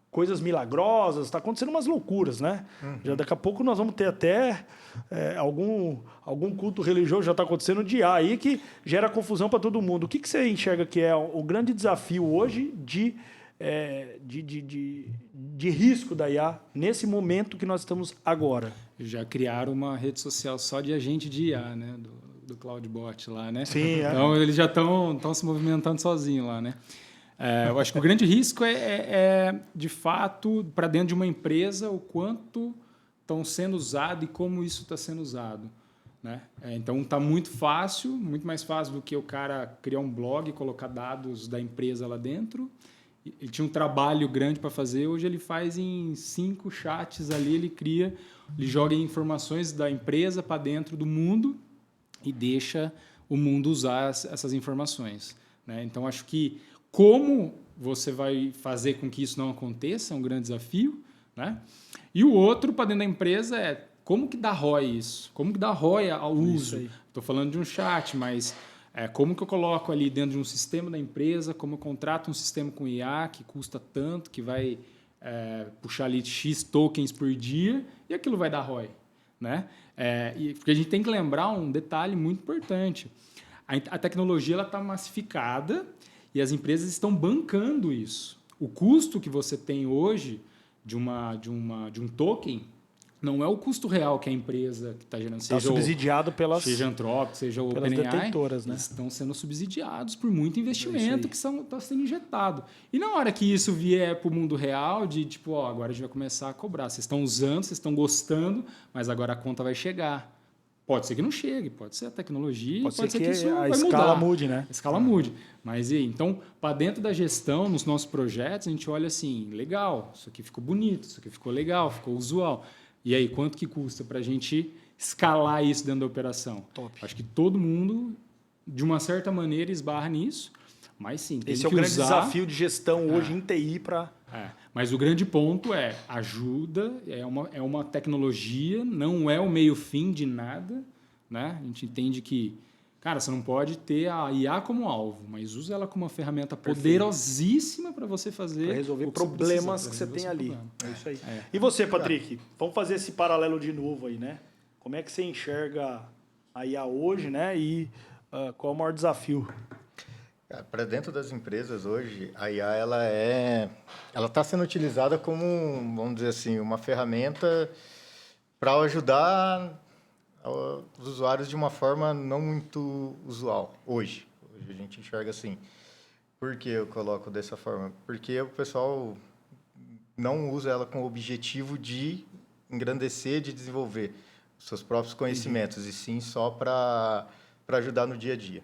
coisas milagrosas, está acontecendo umas loucuras, né? Já daqui a pouco nós vamos ter até algum culto religioso já está acontecendo de IA aí que gera confusão para todo mundo. O que você enxerga que é o grande desafio hoje de risco da IA nesse momento que nós estamos agora? Já criaram uma rede social só de agente de IA, né? Do CloudBot lá, né? Sim, Então, eles já estão se movimentando sozinhos lá, né? Eu acho que o grande risco de fato, para dentro de uma empresa, o quanto estão sendo usados e como isso está sendo usado. Né? Então, está muito mais fácil do que o cara criar um blog e colocar dados da empresa lá dentro ele tinha um trabalho grande para fazer, hoje ele faz em 5 chats ali, ele joga informações da empresa para dentro do mundo e deixa o mundo usar essas informações, né? Então, acho que como você vai fazer com que isso não aconteça é um grande desafio, né? E o outro para dentro da empresa é como que dá ROI isso? Como que dá ROI ao uso? Estou falando de um chat, mas como que eu coloco ali dentro de um sistema da empresa, como eu contrato um sistema com IA que custa tanto, que vai puxar ali X tokens por dia e aquilo vai dar ROI, né? Porque a gente tem que lembrar um detalhe muito importante. A tecnologia está massificada e as empresas estão bancando isso. O custo que você tem hoje de um token não é o custo real que a empresa que está gerando. Está subsidiado seja Anthropic, seja o pelas OpenAI, detentoras, né? Estão sendo subsidiados por muito investimento que está sendo injetado. E na hora que isso vier para o mundo real, de tipo, agora a gente vai começar a cobrar. Vocês estão usando, vocês estão gostando, mas agora a conta vai chegar. Pode ser que não chegue, pode ser a tecnologia, pode ser que isso vai mudar. A escala mude, né? A escala mude. Mas e aí? Então, para dentro da gestão, nos nossos projetos, a gente olha assim, legal, isso aqui ficou bonito, isso aqui ficou legal, ficou usual. E aí, quanto que custa para a gente escalar isso dentro da operação? Top. Acho que todo mundo, de uma certa maneira, esbarra nisso, mas sim, tem Esse que é o grande usar... desafio de gestão hoje em TI para... Mas o grande ponto ajuda, é uma tecnologia, não é o meio-fim de nada, né? A gente entende que, cara, você não pode ter a IA como alvo, mas usa ela como uma ferramenta poderosíssima para você fazer... Para resolver problemas que você tem ali. É isso aí. E você, Patrick? Vamos fazer esse paralelo de novo aí, né? Como é que você enxerga a IA hoje, né? E qual é o maior desafio? Para dentro das empresas hoje, a IA ela está sendo utilizada como, vamos dizer assim, uma ferramenta para ajudar os usuários de uma forma não muito usual hoje. Hoje a gente enxerga assim. Por que eu coloco dessa forma? Porque o pessoal não usa ela com o objetivo de engrandecer, de desenvolver os seus próprios conhecimentos, e sim só para ajudar no dia a dia.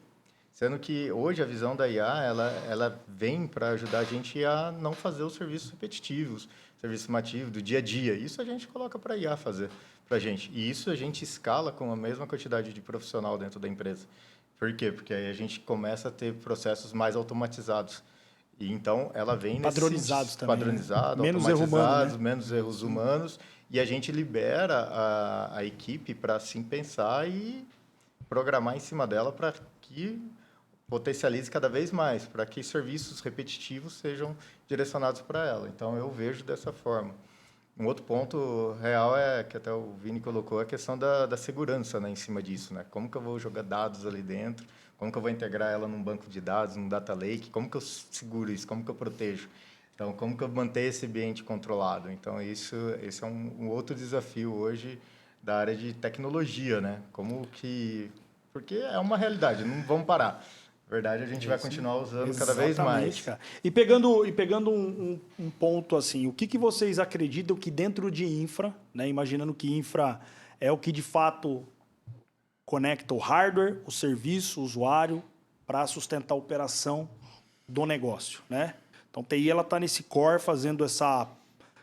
Sendo que hoje a visão da IA, ela vem para ajudar a gente a não fazer os serviços repetitivos, serviços mativos do dia a dia. Isso a gente coloca para a IA fazer para a gente. E isso a gente escala com a mesma quantidade de profissional dentro da empresa. Por quê? Porque aí a gente começa a ter processos mais automatizados. E então ela vem padronizados também, padronizados, né? Menos automatizados, erro humano, né? menos erros humanos, e a gente libera a equipe para sim pensar e programar em cima dela para que potencialize cada vez mais, para que serviços repetitivos sejam direcionados para ela. Então, eu vejo dessa forma. Um outro ponto real que até o Vini colocou, é a questão da segurança, né, em cima disso, né? Como que eu vou jogar dados ali dentro? Como que eu vou integrar ela num banco de dados, num data lake? Como que eu seguro isso? Como que eu protejo? Então, como que eu mantenho esse ambiente controlado? Então, esse é um outro desafio hoje da área de tecnologia, né? Porque é uma realidade, não vamos parar. Na verdade, a gente vai continuar usando cada vez mais. Cara. E pegando um ponto assim, o que vocês acreditam que dentro de infra, né, imaginando que infra é o que de fato conecta o hardware, o serviço, o usuário, para sustentar a operação do negócio, né? Então, TI está nesse core fazendo essa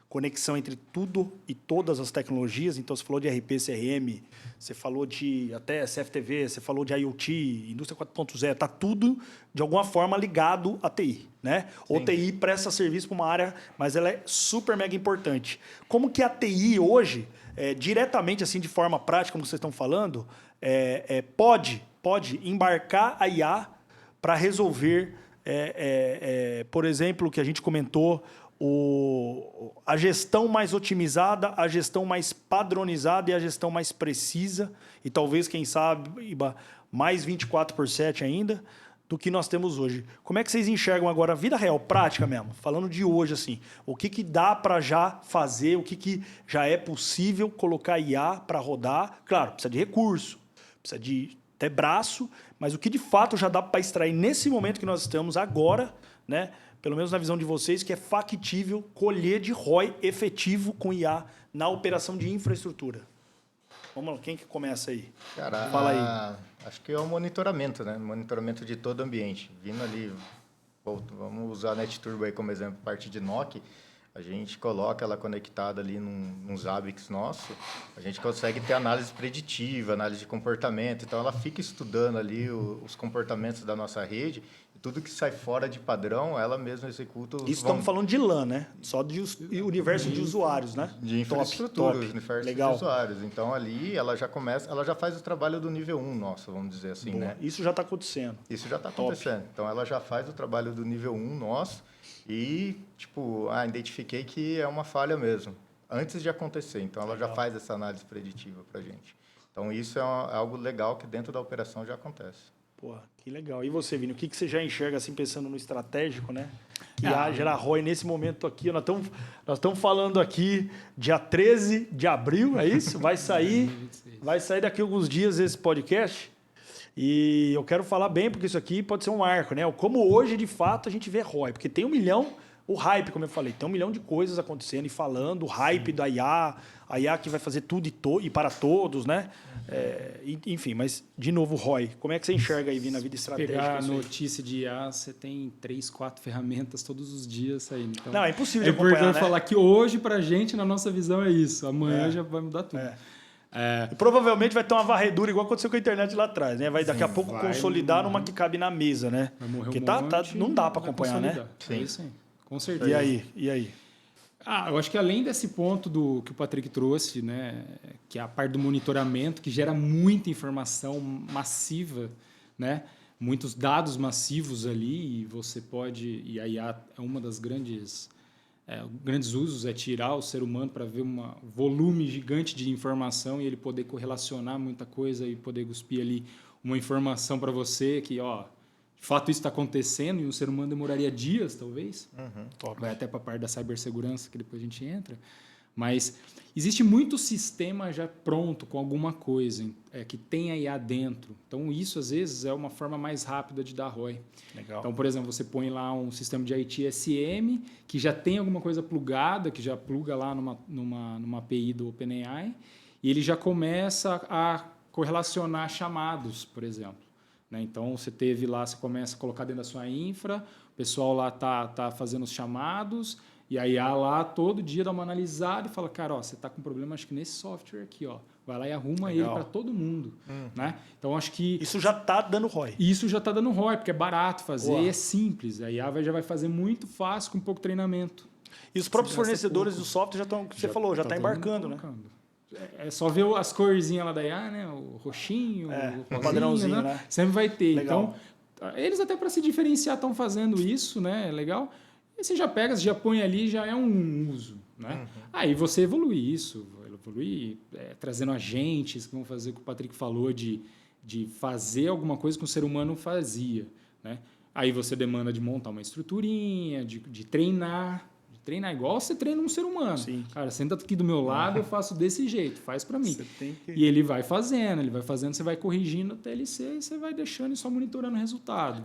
conexão entre tudo e todas as tecnologias. Então, você falou de RP, CRM, você falou de até CFTV, você falou de IoT, Indústria 4.0, está tudo, de alguma forma, ligado à TI, né? Sim. Ou TI presta serviço para uma área, mas ela é super mega importante. Como que a TI hoje, diretamente, assim, de forma prática, como vocês estão falando, pode embarcar a IA para resolver, por exemplo, o que a gente comentou, a gestão mais otimizada, a gestão mais padronizada e a gestão mais precisa, e talvez, quem sabe, mais 24/7 ainda, do que nós temos hoje. Como é que vocês enxergam agora a vida real, prática mesmo? Falando de hoje, assim, o que dá para já fazer, o que já é possível colocar IA para rodar? Claro, precisa de recurso, precisa de até braço, mas o que de fato já dá para extrair nesse momento que nós estamos agora, né? Pelo menos na visão de vocês, que é factível colher de ROI efetivo com IA na operação de infraestrutura. Vamos lá, quem que começa aí? Cara, fala aí. Acho que é o monitoramento, né? Monitoramento de todo o ambiente. Vindo ali, vamos usar a NetTurbo aí como exemplo, parte de NOC, a gente coloca ela conectada ali num Zabbix nosso, a gente consegue ter análise preditiva, análise de comportamento, então ela fica estudando ali os comportamentos da nossa rede, e tudo que sai fora de padrão, ela mesma executa os... Isso estamos falando de LAN, né? Só de universo de usuários, né? De infraestrutura, top. universo Legal. de usuários. Então, ali, ela já faz o trabalho do nível 1 nosso, vamos dizer assim, Boa. né? Isso já está acontecendo. Isso já está acontecendo. Então, ela já faz o trabalho do nível 1 nosso e, tipo, identifiquei que é uma falha mesmo, antes de acontecer. Então, ela já faz essa análise preditiva para a gente. Então, isso é algo legal que dentro da operação já acontece. Pô, que legal. E você, Vini, o que você já enxerga assim, pensando no estratégico, né? Que gera ROI nesse momento aqui. Nós estamos falando aqui dia 13 de abril, é isso? Vai sair daqui a alguns dias esse podcast. E eu quero falar bem, porque isso aqui pode ser um marco, né? Como hoje, de fato, a gente vê ROI. Porque tem 1 milhão, o hype, como eu falei, tem 1 milhão de coisas acontecendo e falando, o hype da IA, a IA que vai fazer tudo e para todos, né? Enfim, mas, de novo, ROI. Como é que você enxerga aí, Vini, na vida estratégica? Pegar a notícia de IA, você tem 3, 4 ferramentas todos os dias saindo. Então, Não, é impossível de é acompanhar, importante né? falar que hoje, pra gente, na nossa visão, é isso. Amanhã já vai mudar tudo. E provavelmente vai ter uma varredura igual aconteceu com a internet lá atrás, né? Vai daqui a pouco consolidar numa que cabe na mesa, né? Vai morrer Porque monte, não dá para vai acompanhar, né? consolidar. Sim. É isso aí. Com certeza. E aí? Eu acho que além desse ponto que o Patrick trouxe, né, que é a parte do monitoramento, que gera muita informação massiva, né, muitos dados massivos ali, e você pode, e a IA é uma das grandes usos, é tirar o ser humano para ver um volume gigante de informação e ele poder correlacionar muita coisa e poder cuspir ali uma informação para você que, de fato, isso está acontecendo e um ser humano demoraria dias, talvez. Vai até para a parte da cibersegurança, que depois a gente entra. Mas existe muito sistema já pronto com alguma coisa que tem a IA dentro. Então, isso, às vezes, é uma forma mais rápida de dar ROI. Legal. Então, por exemplo, você põe lá um sistema de ITSM que já tem alguma coisa plugada, que já pluga lá numa API do OpenAI, e ele já começa a correlacionar chamados, por exemplo. Então, você começa a colocar dentro da sua infra, o pessoal lá tá fazendo os chamados, e a IA lá todo dia dá uma analisada e fala, cara, você está com problema acho que nesse software aqui, vai lá e arruma ele para todo mundo. Né? Então, acho que... Isso já está dando ROI. Isso já está dando ROI, porque é barato fazer Boa. e é simples. A IA já vai fazer muito fácil com pouco treinamento. E os próprios fornecedores do software já estão, você falou, já está embarcando, né? É só ver as corzinhas lá da IA, né? O roxinho, o rosinha, padrãozinho, né? Sempre vai ter. Legal. Então, eles até para se diferenciar estão fazendo isso, né? É legal. E você já põe ali, já é um uso, né? Aí você evolui isso, trazendo agentes que vão fazer o que o Patrick falou de fazer alguma coisa que o ser humano fazia, né? Aí você demanda de montar uma estruturinha, de treinar igual você treina um ser humano. Sim. Cara, senta aqui do meu lado, eu faço desse jeito, faz para mim. Tem que... E ele vai fazendo, você vai corrigindo até ele ser e você vai deixando e só monitorando o resultado.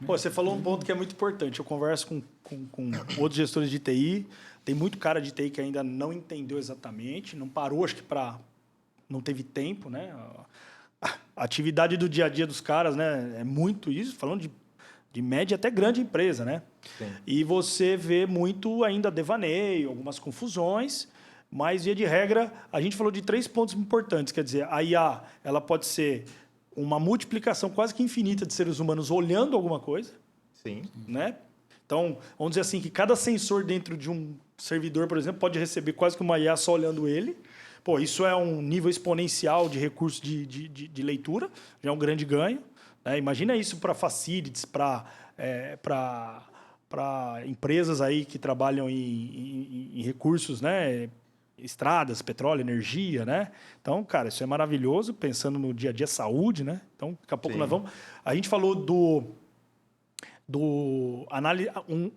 Pô, você falou um ponto que é muito importante. Eu converso com outros gestores de TI, tem muito cara de TI que ainda não entendeu exatamente, não parou, acho que não teve tempo, né? A atividade do dia a dia dos caras, né, é muito isso, falando de média até grande empresa, né? Sim. E você vê muito ainda devaneio, algumas confusões, mas, via de regra, a gente falou de 3 pontos importantes. Quer dizer, a IA ela pode ser uma multiplicação quase que infinita de seres humanos olhando alguma coisa. Sim. Né? Então, vamos dizer assim, que cada sensor dentro de um servidor, por exemplo, pode receber quase que uma IA só olhando ele. Pô, isso é um nível exponencial de recurso de leitura, já é um grande ganho. Né? Imagina isso para facilities, para empresas aí que trabalham em recursos, né? Estradas, petróleo, energia, né? Então, cara, isso é maravilhoso, pensando no dia a dia, saúde, né? Então, daqui a pouco nós vamos... A gente falou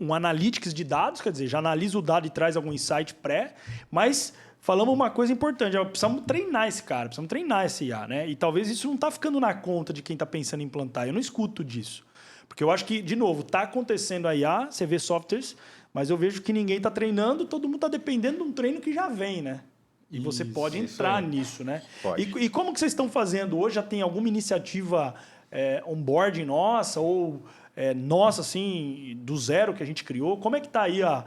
um analytics de dados, quer dizer, já analisa o dado e traz algum insight mas falamos uma coisa importante, precisamos treinar esse cara, precisamos treinar esse IA, né? E talvez isso não está ficando na conta de quem está pensando em implantar, eu não escuto disso. Porque eu acho que, de novo, está acontecendo a IA, você vê softwares, mas eu vejo que ninguém está treinando, todo mundo está dependendo de um treino que já vem, né? E você pode entrar nisso, né? Pode. E como que vocês estão fazendo hoje? Já tem alguma iniciativa onboarding nossa ou nossa, assim, do zero que a gente criou? Como é que está aí a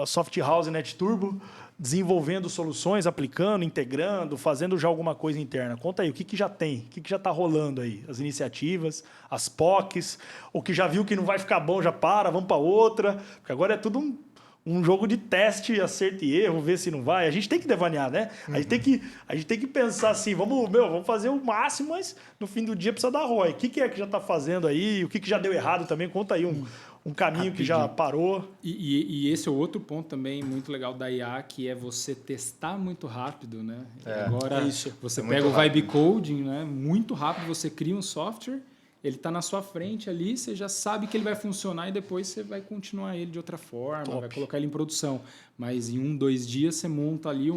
Soft House Net Turbo desenvolvendo soluções, aplicando, integrando, fazendo já alguma coisa interna? Conta aí, o que já tem? O que já está rolando aí? As iniciativas, as POCs, o que já viu que não vai ficar bom já vamos para outra, porque agora é tudo um jogo de teste, acerto e erro, ver se não vai. A gente tem que devanear, né? A gente tem que pensar assim, vamos fazer o máximo, mas no fim do dia precisa dar ROI. O que é que já está fazendo aí? O que já deu errado também? Conta aí um caminho que já parou. E esse é outro ponto também muito legal da IA, que é você testar muito rápido, né? Agora, você pega o Vibe Coding, né? Muito rápido, você cria um software, ele está na sua frente ali, você já sabe que ele vai funcionar e depois você vai continuar ele de outra forma, vai colocar ele em produção. Mas em 1, 2 dias você monta ali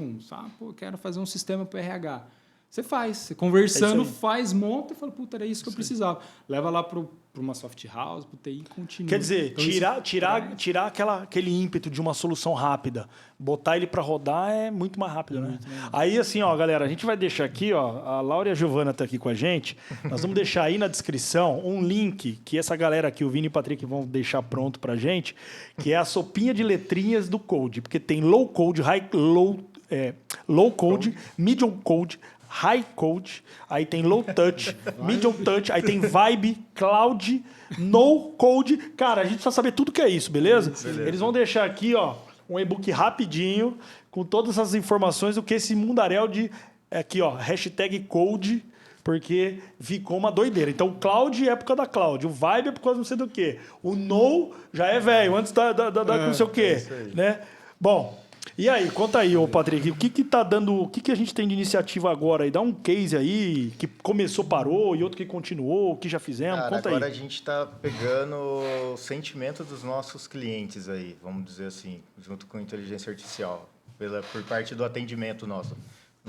quero fazer um sistema para RH. Você faz, você conversando, monta e fala, puta, era isso que eu precisava. Leva lá para uma soft house, para o TI e continua. Quer dizer, então, tirar aquele ímpeto de uma solução rápida, botar ele para rodar é muito mais rápido, né? Aí, assim, ó, galera, a gente vai deixar aqui, ó, a Laura e a Giovana estão aqui com a gente, nós vamos deixar aí na descrição um link que essa galera aqui, o Vini e o Patrick, vão deixar pronto pra gente, que é a sopinha de letrinhas do Code, porque tem low code, low code, medium code, high code, aí tem low touch, medium touch, aí tem vibe, cloud, no code. Cara, a gente precisa saber tudo que é isso, beleza? Eles vão deixar aqui, ó, um e-book rapidinho, com todas as informações do que esse mundaréu de... Aqui, ó, hashtag code, porque ficou uma doideira. Então, o cloud é época da cloud, o vibe é por causa não sei do quê. O no já é velho, antes da não sei o quê. Né? Bom... E aí, conta aí, ô Patrick, o que tá dando, o que a gente tem de iniciativa agora aí? Dá um case aí que começou, parou e outro que continuou, o que já fizemos, Cara, conta aí. Agora a gente está pegando o sentimento dos nossos clientes aí, vamos dizer assim, junto com a inteligência artificial, por parte do atendimento nosso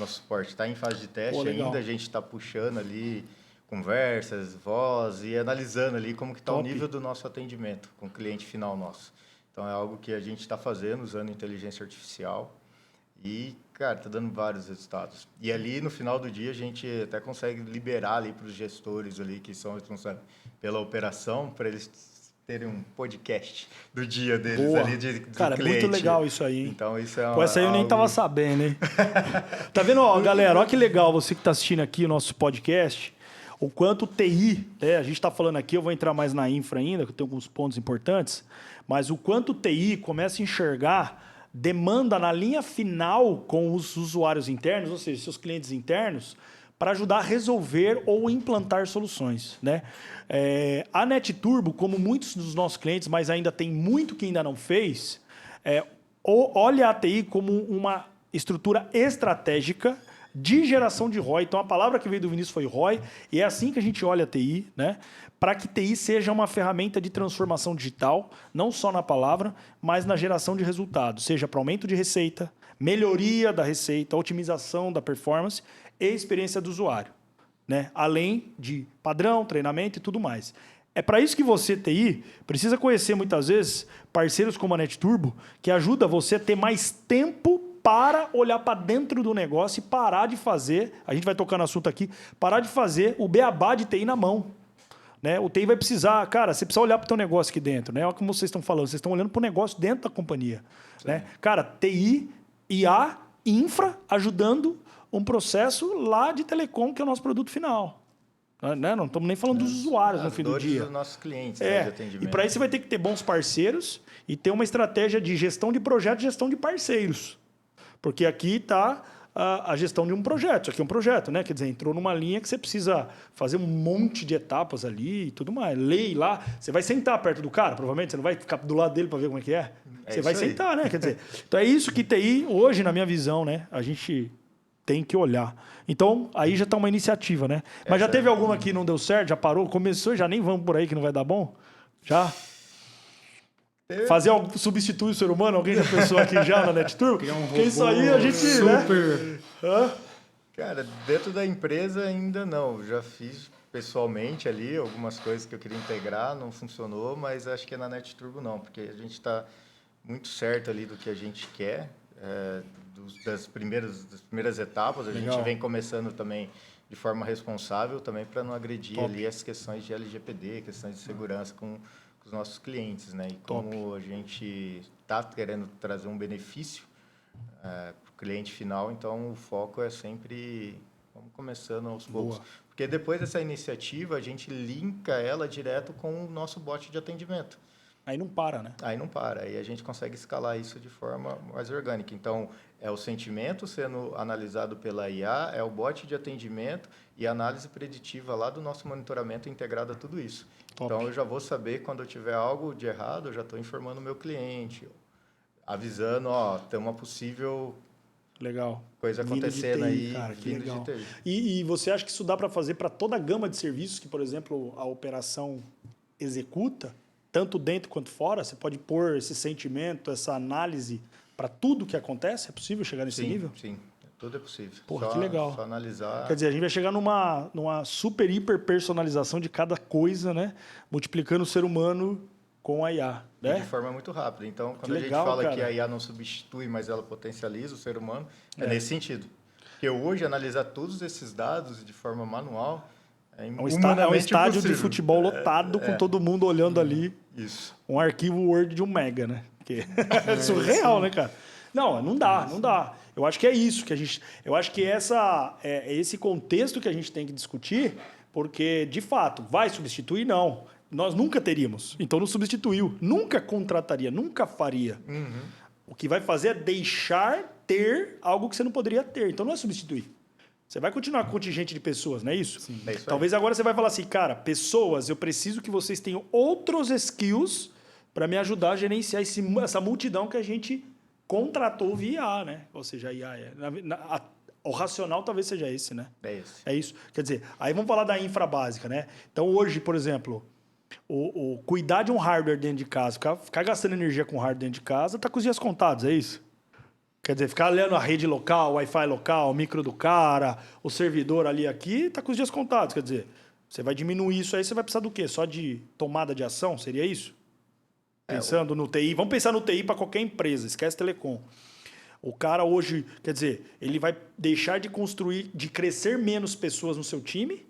suporte. Está em fase de teste ainda, a gente está puxando ali conversas, voz e analisando ali como que está o nível do nosso atendimento com o cliente final nosso. Então, é algo que a gente está fazendo usando inteligência artificial e, cara, está dando vários resultados. E ali, no final do dia, a gente até consegue liberar ali para os gestores ali que são responsáveis pela operação, para eles terem um podcast do dia deles ali do cara, cliente. É muito legal isso aí. Então, isso é essa aí eu nem estava sabendo, hein? Tá vendo, ó, galera? Olha que legal você que está assistindo aqui o nosso podcast. O quanto TI, né? A gente está falando aqui, eu vou entrar mais na infra ainda, que eu tenho alguns pontos importantes, mas o quanto o TI começa a enxergar demanda na linha final com os usuários internos, ou seja, seus clientes internos, para ajudar a resolver ou implantar soluções. Né? A NetTurbo, como muitos dos nossos clientes, mas ainda tem muito que ainda não fez, olha a TI como uma estrutura estratégica de geração de ROI. Então, a palavra que veio do Vinícius foi ROI, e é assim que a gente olha a TI, né? Para que TI seja uma ferramenta de transformação digital, não só na palavra, mas na geração de resultados, seja para aumento de receita, melhoria da receita, otimização da performance e experiência do usuário, né? Além de padrão, treinamento e tudo mais. É para isso que você, TI, precisa conhecer muitas vezes parceiros como a NetTurbo, que ajuda você a ter mais tempo para olhar para dentro do negócio e parar de fazer, a gente vai tocar no assunto aqui, parar de fazer o beabá de TI na mão. Né? O TI vai precisar, cara, você precisa olhar para o teu negócio aqui dentro. Né? Olha como vocês estão falando, vocês estão olhando para o negócio dentro da companhia. Né? Cara, TI, IA, infra, ajudando um processo lá de telecom, que é o nosso produto final. Né? Não estamos nem falando dos usuários no fim do dia. Dos nossos clientes, de atendimento. E para isso você vai ter que ter bons parceiros e ter uma estratégia de gestão de projetos e gestão de parceiros. Porque aqui está a gestão de um projeto. Isso aqui é um projeto, né? Quer dizer, entrou numa linha que você precisa fazer um monte de etapas ali e tudo mais. Lei lá. Você vai sentar perto do cara, provavelmente. Você não vai ficar do lado dele para ver como é que é. Você vai sentar, né? Quer dizer, então é isso que TI, hoje, na minha visão, né? A gente tem que olhar. Então, aí já está uma iniciativa, né? Mas já teve alguma que não deu certo? Já parou? Começou? Já nem vamos por aí que não vai dar bom? Já? Fazer algo, substituir o ser humano? Alguém já pensou aqui já na NetTurbo? Porque isso aí a gente... Super... Né? Cara, dentro da empresa ainda não. Já fiz pessoalmente ali algumas coisas que eu queria integrar, não funcionou, mas acho que na NetTurbo não, porque a gente está muito certo ali do que a gente quer. das primeiras etapas. A Legal. gente vem começando também de forma responsável, também para não agredir ali as questões de LGPD, questões de segurança com os nossos clientes, né? E como a gente está querendo trazer um benefício para o cliente final, então o foco é sempre vamos começando aos poucos. Boa. Porque depois dessa iniciativa, a gente linka ela direto com o nosso bot de atendimento. Aí não para, né? Aí não para, aí a gente consegue escalar isso de forma mais orgânica. Então, é o sentimento sendo analisado pela IA, é o bot de atendimento e a análise preditiva lá do nosso monitoramento integrado a tudo isso. Top. Então, eu já vou saber quando eu tiver algo de errado, eu já estou informando o meu cliente, avisando, tem uma possível Legal. coisa Vindo de acontecendo TI, aí, cara, que vindo legal. de TI. E você acha que isso dá para fazer para toda a gama de serviços que, por exemplo, a operação executa, tanto dentro quanto fora? Você pode pôr esse sentimento, essa análise para tudo que acontece? É possível chegar nesse nível? Sim, tudo é possível. Porra, que legal. Só analisar. Quer dizer, a gente vai chegar numa super, hiper personalização de cada coisa, né? Multiplicando o ser humano com a IA, né? De forma muito rápida. Então, quando legal, a gente fala cara. que a IA não substitui, mas ela potencializa o ser humano, é nesse sentido. Porque hoje, analisar todos esses dados de forma manual é É um humanamente estádio de impossível. futebol lotado com todo mundo olhando ali Isso. um arquivo Word de 1 mega, né? Que é surreal, né, cara? Não dá. Eu acho que é isso que a gente... Eu acho que é esse contexto que a gente tem que discutir, porque, de fato, vai substituir? Não. Nós nunca teríamos. Então, não substituiu. Nunca contrataria, nunca faria. O que vai fazer é deixar ter algo que você não poderia ter. Então, não é substituir. Você vai continuar com um contingente de pessoas, não é isso? Sim. É isso aí. Talvez agora você vai falar assim, cara, pessoas, eu preciso que vocês tenham outros skills para me ajudar a gerenciar essa multidão que a gente contratou via IA, né? Ou seja, a IA o racional talvez seja esse, né? É esse. É isso. Quer dizer, aí vamos falar da infra básica, né? Então, hoje, por exemplo, o cuidar de um hardware dentro de casa, ficar gastando energia com hardware dentro de casa, tá com os dias contados, é isso? Quer dizer, ficar olhando a rede local, o Wi-Fi local, o micro do cara, o servidor ali aqui, tá com os dias contados. Quer dizer, você vai diminuir isso aí, você vai precisar do quê? Só de tomada de ação? Seria isso? Pensando no TI. Vamos pensar no TI para qualquer empresa, esquece telecom. O cara hoje, quer dizer, ele vai deixar de construir, de crescer menos pessoas no seu time,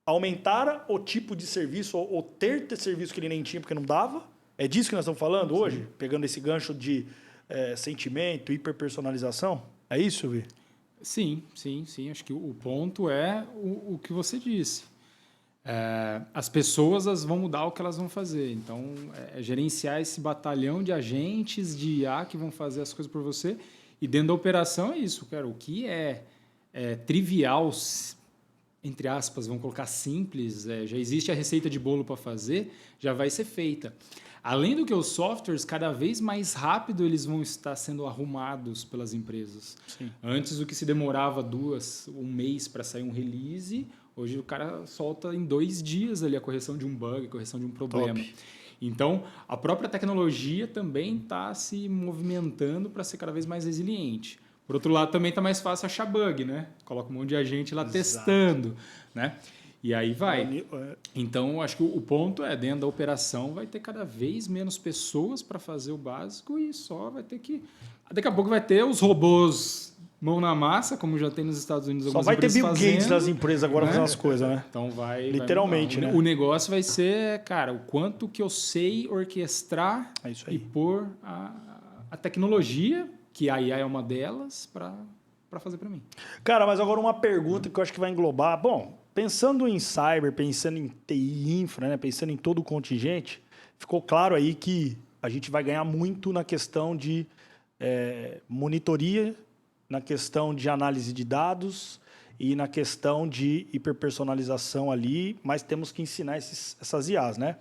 aumentar o tipo de serviço, ou ter serviço que ele nem tinha porque não dava. É disso que nós estamos falando hoje? Pegando esse gancho de sentimento, hiperpersonalização? É isso, Vi? Sim. Acho que o ponto é o que você disse. As pessoas elas vão mudar o que elas vão fazer. Então, gerenciar esse batalhão de agentes de IA que vão fazer as coisas por você. E dentro da operação é isso, cara. O que é trivial, entre aspas, vamos colocar simples, já existe a receita de bolo para fazer, já vai ser feita. Além do que os softwares, cada vez mais rápido eles vão estar sendo arrumados pelas empresas. Sim. Antes, o que se demorava um mês para sair um release, hoje o cara solta em 2 dias ali a correção de um bug, a correção de um problema. Top. Então, a própria tecnologia também está se movimentando para ser cada vez mais resiliente. Por outro lado, também está mais fácil achar bug, né? Coloca um monte de agente lá testando, né? E aí vai. Então, acho que o ponto dentro da operação vai ter cada vez menos pessoas para fazer o básico e só vai ter que... Daqui a pouco vai ter os robôs mão na massa, como já tem nos Estados Unidos Só algumas vai ter empresas Bill Gates fazendo, nas empresas agora né? fazendo as coisas, né? Então Literalmente, vai mudar. né? O negócio vai ser, cara, o quanto que eu sei orquestrar É isso aí. e pôr a tecnologia, que a IA é uma delas, para fazer para mim. Cara, mas agora uma pergunta que eu acho que vai englobar. Bom, pensando em cyber, pensando em TI infra, né? Pensando em todo o contingente, ficou claro aí que a gente vai ganhar muito na questão de monitoria, na questão de análise de dados e na questão de hiperpersonalização ali, mas temos que ensinar essas IAs, né?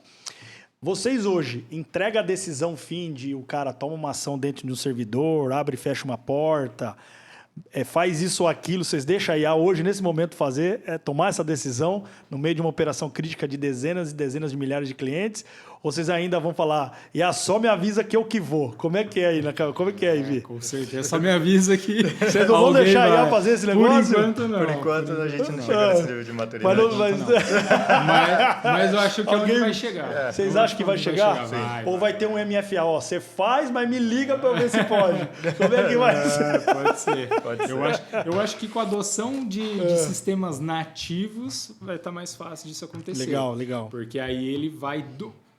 Vocês hoje entregam a decisão fim de o cara toma uma ação dentro de um servidor, abre e fecha uma porta, faz isso ou aquilo, vocês deixam a IA hoje, nesse momento, tomar essa decisão no meio de uma operação crítica de dezenas e dezenas de milhares de clientes, Ou vocês ainda vão falar, só me avisa que eu que vou? Como é que é aí, como é que é aí, Vi? Com certeza, só me avisa que Vocês não vão deixar a IA fazer esse negócio? Por enquanto, não. Por enquanto, a gente não chega nesse nível de maturidade. Mas eu acho que alguém vai chegar. Vocês acham que vai chegar? Ou vai ter um MFA, ó, você faz, mas me liga para eu ver se pode. Como é que vai ser? Pode ser. Eu acho que com a adoção de sistemas nativos vai estar mais fácil disso acontecer. Legal. Porque aí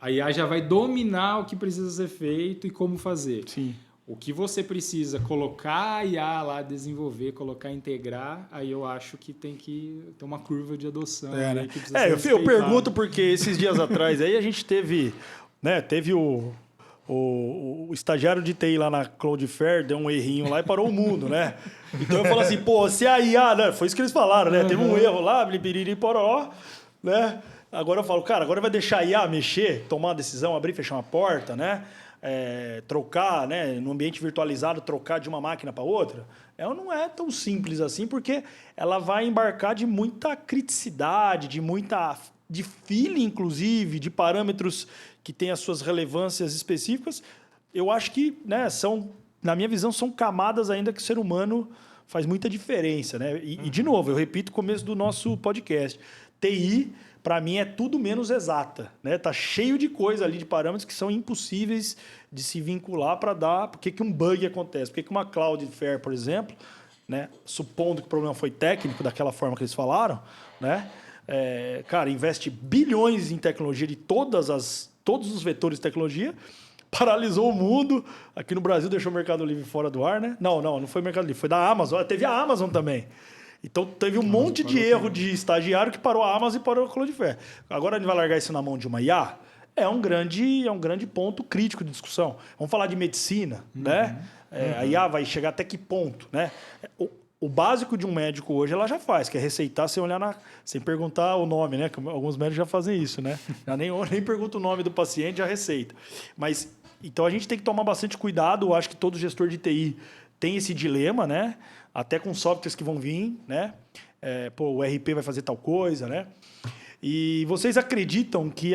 a IA já vai dominar o que precisa ser feito e como fazer. Sim. O que você precisa colocar a IA lá, desenvolver, colocar, integrar, aí eu acho que tem que ter uma curva de adoção. Né? Que precisa ser eu pergunto porque esses dias atrás aí a gente teve o estagiário de TI lá na Cloudflare, deu um errinho lá e parou o mundo, né? Então eu falo assim, se a IA, né? Foi isso que eles falaram, né? Teve um erro lá, biriri, poró, né? Agora eu falo, cara, agora vai deixar a IA mexer, tomar uma decisão, abrir e fechar uma porta, né? Trocar, né? No ambiente virtualizado, trocar de uma máquina para outra. Não é tão simples assim, porque ela vai embarcar de muita criticidade, de feeling, inclusive, de parâmetros que têm as suas relevâncias específicas. Eu acho que, né, na minha visão, são camadas ainda que o ser humano faz muita diferença, né? E de novo, eu repito o começo do nosso podcast. TI, para mim, é tudo menos exata, né? Tá cheio de coisa ali, de parâmetros que são impossíveis de se vincular para dar... Por que um bug acontece? Por que uma Cloudflare, por exemplo, né? Supondo que o problema foi técnico, daquela forma que eles falaram, né? Cara, investe bilhões em tecnologia de todos os vetores de tecnologia, paralisou o mundo. Aqui no Brasil deixou o Mercado Livre fora do ar, né? Não foi o Mercado Livre, foi da Amazon. Teve a Amazon também. Então, teve um monte de erro de estagiário que parou a Amazon e parou a Cloudflare. Agora, a gente vai largar isso na mão de uma IA? É um grande ponto crítico de discussão. Vamos falar de medicina, né? A IA vai chegar até que ponto, né? O básico de um médico hoje ela já faz, que é receitar sem olhar sem perguntar o nome, né? Alguns médicos já fazem isso, né? Já nem pergunta o nome do paciente, já receita. Mas, então, a gente tem que tomar bastante cuidado. Eu acho que todo gestor de TI tem esse dilema, né? Até com softwares que vão vir, né? O RP vai fazer tal coisa, né? E vocês acreditam que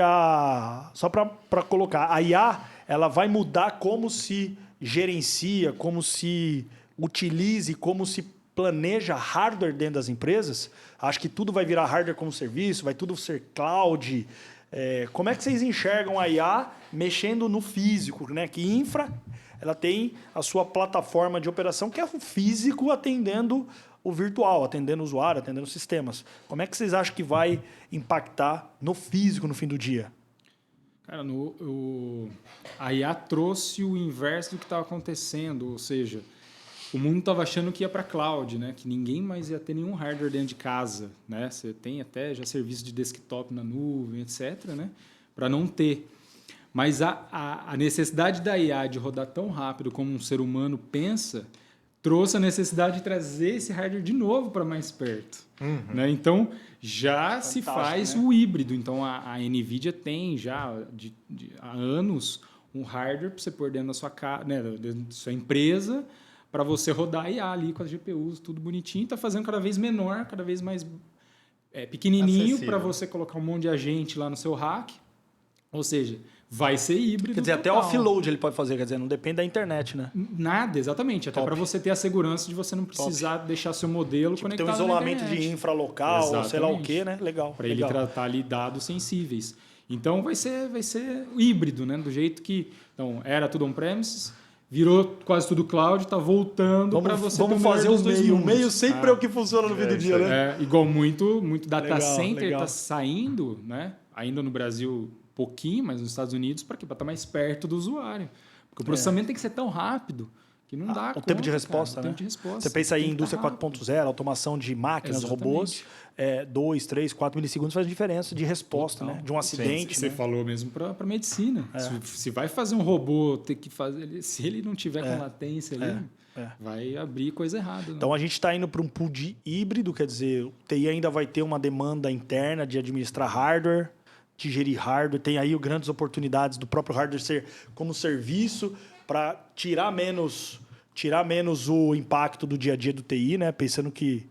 só para colocar, a IA ela vai mudar como se gerencia, como se utilize, como se planeja hardware dentro das empresas? Acho que tudo vai virar hardware como serviço, vai tudo ser cloud. Como é que vocês enxergam a IA mexendo no físico, né? Que infra... ela tem a sua plataforma de operação, que é o físico atendendo o virtual, atendendo o usuário, atendendo os sistemas. Como é que vocês acham que vai impactar no físico no fim do dia? Cara, a IA trouxe o inverso do que estava acontecendo, ou seja, o mundo estava achando que ia para a cloud, né? Que ninguém mais ia ter nenhum hardware dentro de casa, né? Você tem até já serviço de desktop na nuvem, etc., né? Para não ter. Mas a necessidade da IA de rodar tão rápido como um ser humano pensa trouxe a necessidade de trazer esse hardware de novo para mais perto. Né? Então, já se faz, né, o híbrido. Então, a NVIDIA tem já há anos um hardware para você pôr dentro da sua, né, dentro da sua empresa para você rodar a IA ali com as GPUs, tudo bonitinho. Está fazendo cada vez menor, cada vez mais pequenininho para você colocar um monte de agente lá no seu rack. Ou seja, vai ser híbrido. Quer dizer, até offload ele pode fazer, quer dizer, não depende da internet, né? Nada, exatamente. Até para você ter a segurança de você não precisar deixar seu modelo conectado ter um isolamento de infra local, ou sei lá o quê, né? Legal. Para ele tratar ali dados sensíveis. Então vai ser híbrido, né? Do jeito que era tudo on-premises, virou quase tudo cloud, está voltando para você. Vamos fazer o meio. O meio sempre é o que funciona no fim do dia, né? Igual muito data center está saindo, né? Ainda no Brasil pouquinho, mas nos Estados Unidos, para quê? Para estar mais perto do usuário. Porque o processamento tem que ser tão rápido que não dá conta. O tempo de resposta, cara, né? O tempo de resposta. Você pensa aí em indústria 4.0, automação de máquinas, robôs, 2, 3, 4 milissegundos faz diferença de resposta, né? De um acidente. Você falou mesmo para medicina. Se vai fazer um robô ter que fazer, se ele não tiver com latência ali, vai abrir coisa errada. Né? Então a gente está indo para um pool de híbrido, quer dizer, o TI ainda vai ter uma demanda interna de administrar hardware, de gerir hardware, tem aí grandes oportunidades do próprio hardware ser como serviço para tirar menos o impacto do dia a dia do TI, né? Pensando que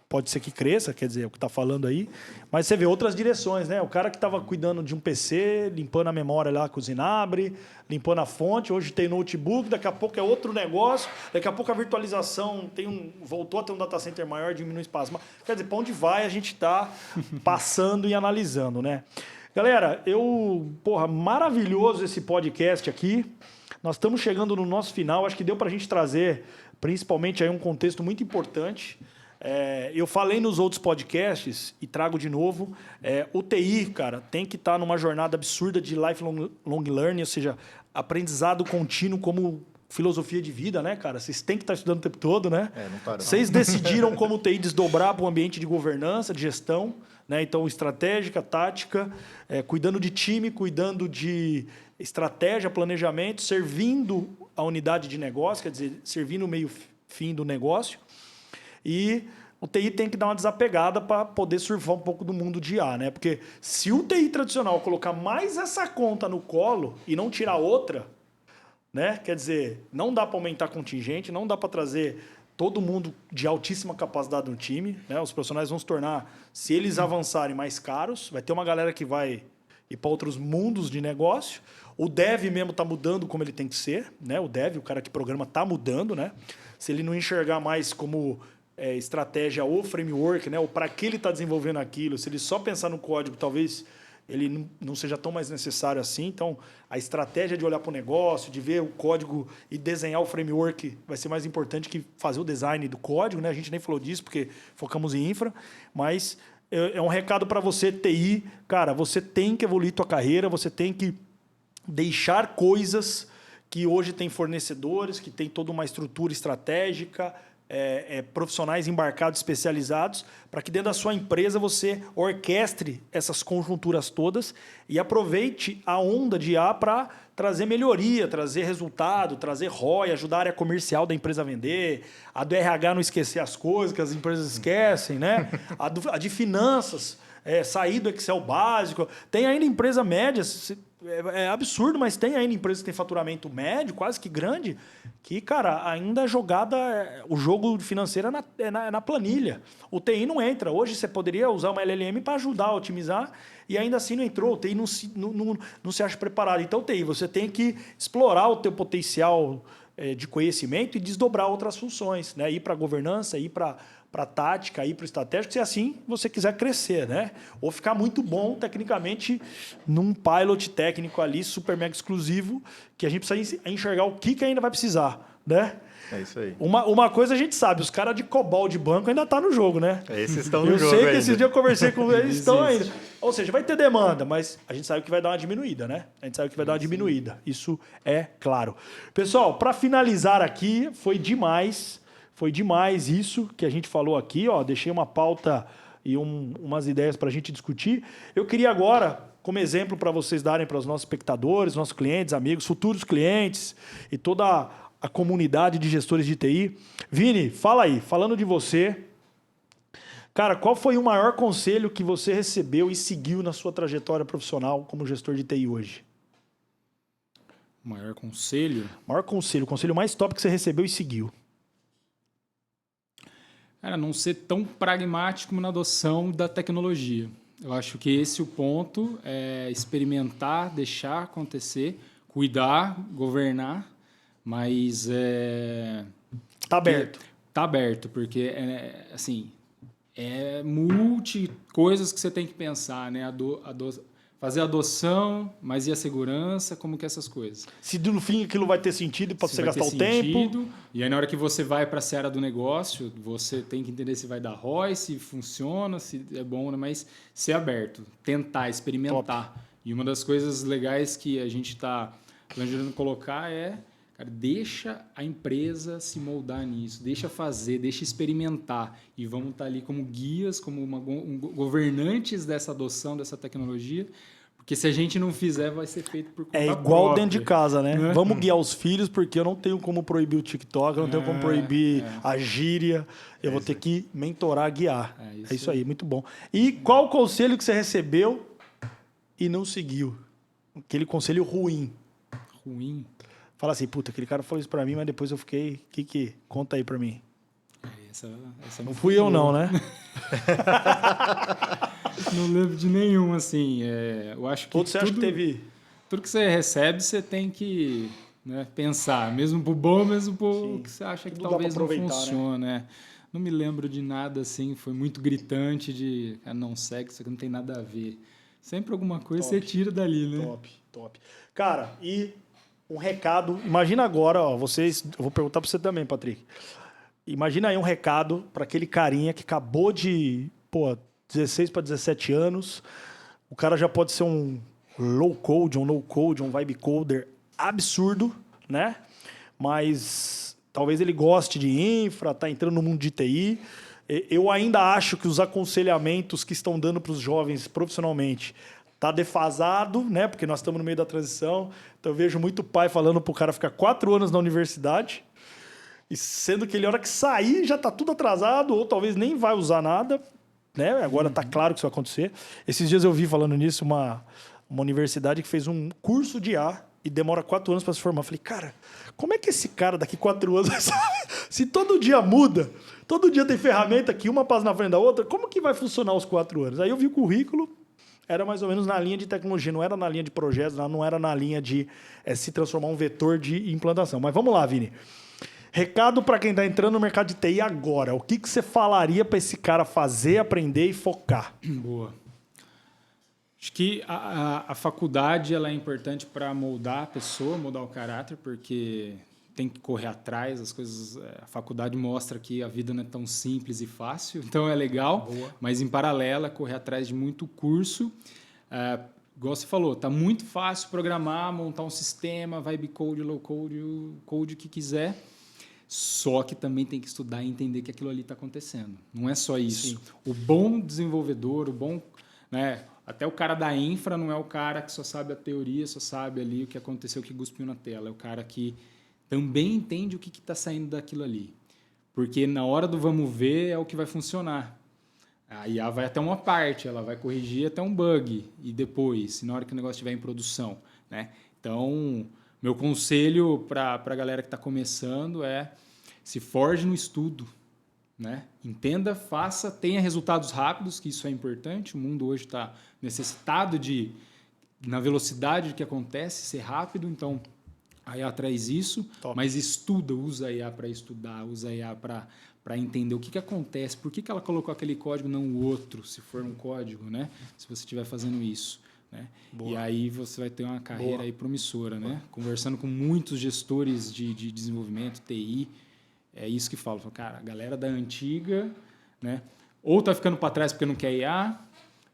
pode ser que cresça, quer dizer, é o que está falando aí, mas você vê outras direções, né? O cara que estava cuidando de um PC, limpando a memória lá com o Zinabre, limpando a fonte, hoje tem notebook, daqui a pouco é outro negócio, daqui a pouco a virtualização voltou a ter um data center maior, diminui o espaço. Quer dizer, para onde vai a gente está passando e analisando, né? Galera, maravilhoso esse podcast aqui. Nós estamos chegando no nosso final, acho que deu para a gente trazer, principalmente aí um contexto muito importante. Eu falei nos outros podcasts e trago de novo, o TI, cara, tem que estar numa jornada absurda de lifelong learning, ou seja, aprendizado contínuo como filosofia de vida, né, cara? Vocês têm que estar estudando o tempo todo, né? Não para. Vocês decidiram como o TI desdobrar para o ambiente de governança, de gestão, né? Então, estratégica, tática, cuidando de time, cuidando de estratégia, planejamento, servindo a unidade de negócio, quer dizer, servindo o meio-fim do negócio. E o TI tem que dar uma desapegada para poder surfar um pouco do mundo de IA, né? Porque se o TI tradicional colocar mais essa conta no colo e não tirar outra, né? Quer dizer, não dá para aumentar contingente, não dá para trazer todo mundo de altíssima capacidade no time, né? Os profissionais vão se tornar, se eles avançarem, mais caros. Vai ter uma galera que vai ir para outros mundos de negócio. O dev mesmo está mudando como ele tem que ser, né? O dev, o cara que programa, está mudando, né? Se ele não enxergar mais como estratégia ou framework, né? Ou para que ele está desenvolvendo aquilo, se ele só pensar no código, talvez ele não seja tão mais necessário assim. Então, a estratégia de olhar para o negócio, de ver o código e desenhar o framework vai ser mais importante que fazer o design do código, né? A gente nem falou disso porque focamos em infra, mas é um recado para você, TI. Cara, você tem que evoluir tua carreira, você tem que deixar coisas que hoje tem fornecedores, que tem toda uma estrutura estratégica, profissionais embarcados, especializados, para que dentro da sua empresa você orquestre essas conjunturas todas e aproveite a onda de IA para trazer melhoria, trazer resultado, trazer ROI, ajudar a área comercial da empresa a vender, a do RH não esquecer as coisas que as empresas esquecem, né? A de finanças, sair do Excel básico. Tem ainda empresa média, é absurdo, mas tem ainda empresas que têm faturamento médio, quase que grande, que, cara, ainda é jogada, o jogo financeiro é na planilha. O TI não entra. Hoje você poderia usar uma LLM para ajudar a otimizar e ainda assim não entrou. O TI não se acha preparado. Então, TI, você tem que explorar o teu potencial de conhecimento e desdobrar outras funções, né? Ir para a governança, ir para a tática, ir para o estratégico, se assim você quiser crescer, né? Ou ficar muito bom tecnicamente num pilot técnico ali, super mega exclusivo, que a gente precisa enxergar o que ainda vai precisar, né? É isso aí. Uma coisa a gente sabe, os caras de COBOL de banco ainda estão no jogo, né? Esses estão no jogo. Eu sei que ainda. esses dias eu conversei com eles, estão ainda. Ou seja, vai ter demanda, mas a gente sabe que vai dar uma diminuída, né? A gente sabe que vai dar uma diminuída. Isso é claro. Pessoal, para finalizar aqui, foi demais isso que a gente falou aqui. Ó, deixei uma pauta e umas ideias para a gente discutir. Eu queria agora, como exemplo para vocês darem para os nossos espectadores, nossos clientes, amigos, futuros clientes e toda a comunidade de gestores de TI. Vini, fala aí, falando de você. Cara, qual foi o maior conselho que você recebeu e seguiu na sua trajetória profissional como gestor de TI hoje? O maior conselho? O conselho mais top que você recebeu e seguiu. Cara, não ser tão pragmático na adoção da tecnologia. Eu acho que esse é o ponto, experimentar, deixar acontecer, cuidar, governar, mas Tá aberto. Tá aberto, porque assim, multi coisas que você tem que pensar, né? Fazer a adoção, mas e a segurança, como que é essas coisas? Se no fim aquilo vai ter sentido para você gastar o tempo. E aí na hora que você vai para a seara do negócio, você tem que entender se vai dar ROI, se funciona, se é bom, mas ser aberto, tentar, experimentar. Top. E uma das coisas legais que a gente está planejando colocar cara, deixa a empresa se moldar nisso, deixa fazer, deixa experimentar. E vamos estar ali como guias, como governantes dessa adoção, dessa tecnologia. Porque se a gente não fizer, vai ser feito por conta própria. É igual dentro de casa, né? Vamos guiar os filhos, porque eu não tenho como proibir o TikTok, eu não tenho como proibir a gíria. Eu vou ter que mentorar, guiar. É isso aí, muito bom. E qual o conselho que você recebeu e não seguiu? Aquele conselho ruim. Ruim? Fala assim, puta, aquele cara falou isso pra mim, mas depois eu fiquei... Conta aí pra mim. Essa Não fui eu não, né? Não lembro de nenhum, assim. Eu acho que Outro você acha que teve... tudo que você recebe, você tem que, né, pensar, mesmo pro bom, mesmo pro que você acha que Tudo dá pra talvez não aproveitar, funcione, né? Não me lembro de nada assim, foi muito gritante de, não segue, isso aqui não tem nada a ver. Sempre alguma coisa Top. você tira dali, né? Top. Cara, e um recado. Imagina agora, ó, vocês. Eu vou perguntar pra você também, Patrick. Imagina aí um recado para aquele carinha que acabou de, 16 para 17 anos. O cara já pode ser um low code, um no code, um vibe coder absurdo, né? Mas talvez ele goste de infra, tá entrando no mundo de TI. Eu ainda acho que os aconselhamentos que estão dando para os jovens profissionalmente tá defasado, né? Porque nós estamos no meio da transição. Então eu vejo muito pai falando pro cara ficar 4 anos na universidade, e sendo que ele, a hora que sair, já tá tudo atrasado, ou talvez nem vai usar nada, né? Agora tá claro que isso vai acontecer. Esses dias eu vi falando nisso uma universidade que fez um curso de IA e demora 4 anos para se formar. Eu falei, cara, como é que esse cara daqui 4 anos, se todo dia muda, todo dia tem ferramenta que uma passa na frente da outra, como que vai funcionar os 4 anos? Aí eu vi o currículo, era mais ou menos na linha de tecnologia, não era na linha de projetos, não era na linha de se transformar um vetor de implantação. Mas vamos lá, Vini. Recado para quem está entrando no mercado de TI agora. O que você falaria para esse cara fazer, aprender e focar? Boa. Acho que a faculdade ela é importante para moldar a pessoa, moldar o caráter, porque tem que correr atrás, as coisas. A faculdade mostra que a vida não é tão simples e fácil, então é legal, Boa. mas em paralelo é correr atrás de muito curso. Igual você falou, tá muito fácil programar, montar um sistema, vibe code, low code, o code que quiser. Só que também tem que estudar e entender que aquilo ali está acontecendo. Não é só isso. Sim. O bom desenvolvedor, o bom, né, até o cara da infra não é o cara que só sabe a teoria, só sabe ali o que aconteceu, o que cuspiu na tela. É o cara que também entende o que está saindo daquilo ali. Porque na hora do vamos ver é o que vai funcionar. A IA vai até uma parte, ela vai corrigir até um bug. E depois, na hora que o negócio estiver em produção, né? Então, meu conselho para a galera que está começando é se forge no estudo, né? Entenda, faça, tenha resultados rápidos, que isso é importante. O mundo hoje está necessitado de, na velocidade que acontece, ser rápido. Então, a IA traz isso, Top. mas estuda, usa a IA para estudar, usa a IA para entender o que acontece, por que ela colocou aquele código, não o outro, se for um código, né? Se você estiver fazendo isso. Né? E aí você vai ter uma carreira aí promissora, né? Conversando com muitos gestores de desenvolvimento, TI, é isso que falo. Cara, a galera da antiga, né? Ou tá ficando para trás porque não quer IA,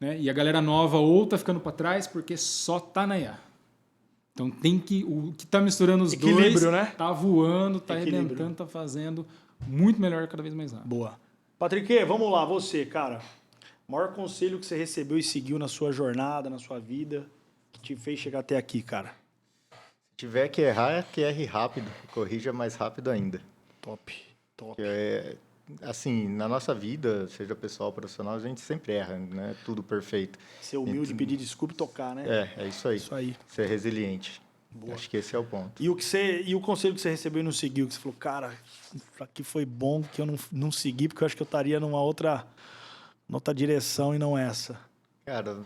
né? E a galera nova ou tá ficando para trás porque só tá na IA. Então tem que o que tá misturando os Equilíbrio, dois, né? tá voando, tá Equilíbrio. arrebentando, tá fazendo muito melhor, cada vez mais rápido. Boa. Patrick, vamos lá, você, cara. Maior conselho que você recebeu e seguiu na sua jornada, na sua vida, que te fez chegar até aqui, cara? Se tiver que errar, que erre rápido, corrija mais rápido ainda. Top. Assim, na nossa vida, seja pessoal ou profissional, a gente sempre erra, né? Tudo perfeito. Ser humilde, pedir desculpa e tocar, né? É isso aí. Isso aí. Ser resiliente. Boa. Acho que esse é o ponto. E o conselho que você recebeu e não seguiu, que você falou, cara, aqui foi bom que eu não segui, porque eu acho que eu estaria numa outra direção e não essa. Cara,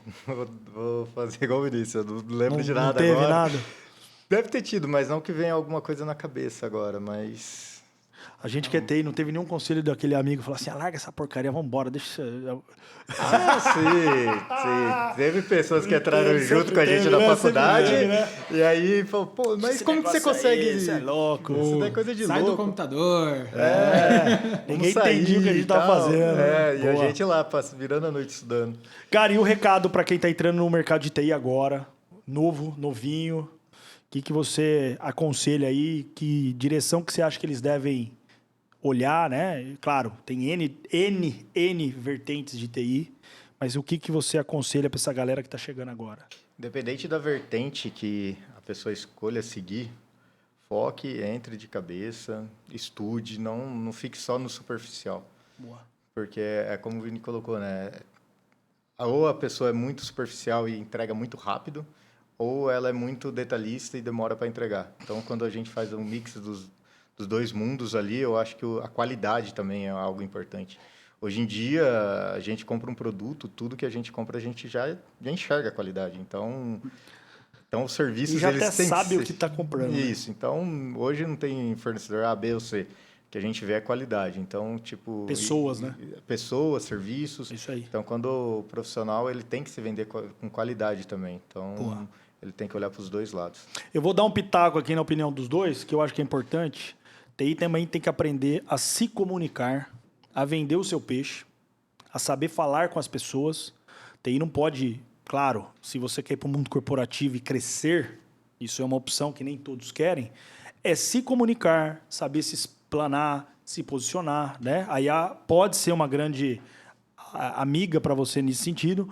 vou fazer igual o Vinícius, eu não lembro de Não nada teve agora. nada? Deve ter tido, mas não que venha alguma coisa na cabeça agora, mas... A gente quer ter, não teve nenhum conselho daquele amigo falar assim, larga essa porcaria, vambora, deixa... Sim. Teve pessoas que entraram Sempre junto com a gente teve, na né? faculdade, Sempre teve, né? e aí falou, pô, mas Esse como que você negócio consegue... aí, isso é louco. Isso daí é coisa de Sai do louco. computador. Ninguém Vamos sair entendia o que a gente e tava tal. fazendo. E a Boa. gente lá, virando a noite estudando. Cara, e o recado para quem tá entrando no mercado de TI agora, novinho, o que você aconselha aí? Que direção que você acha que eles devem olhar, né? Claro, tem N vertentes de TI, mas o que você aconselha para essa galera que tá chegando agora? Independente da vertente que a pessoa escolha seguir, foque, entre de cabeça, estude, não fique só no superficial. Boa. Porque é como o Vini colocou, né? Ou a pessoa é muito superficial e entrega muito rápido, ou ela é muito detalhista e demora para entregar. Então, quando a gente faz um mix dos dois mundos ali, eu acho que a qualidade também é algo importante. Hoje em dia, a gente compra um produto, tudo que a gente compra, a gente já enxerga a qualidade. Então os serviços... E já eles até têm sabe que o que está comprando. Né? Isso. Então, hoje não tem fornecedor A, B ou C. O que a gente vê é qualidade. Então, tipo... Pessoas, né? Pessoas, serviços. Isso aí. Então, quando o profissional, ele tem que se vender com qualidade também. Então, ele tem que olhar para os dois lados. Eu vou dar um pitaco aqui na opinião dos dois, que eu acho que é importante. TI também tem que aprender a se comunicar, a vender o seu peixe, a saber falar com as pessoas. TI não pode, claro, se você quer ir para o mundo corporativo e crescer, isso é uma opção que nem todos querem, é se comunicar, saber se explanar, se posicionar, né? A IA pode ser uma grande amiga para você nesse sentido.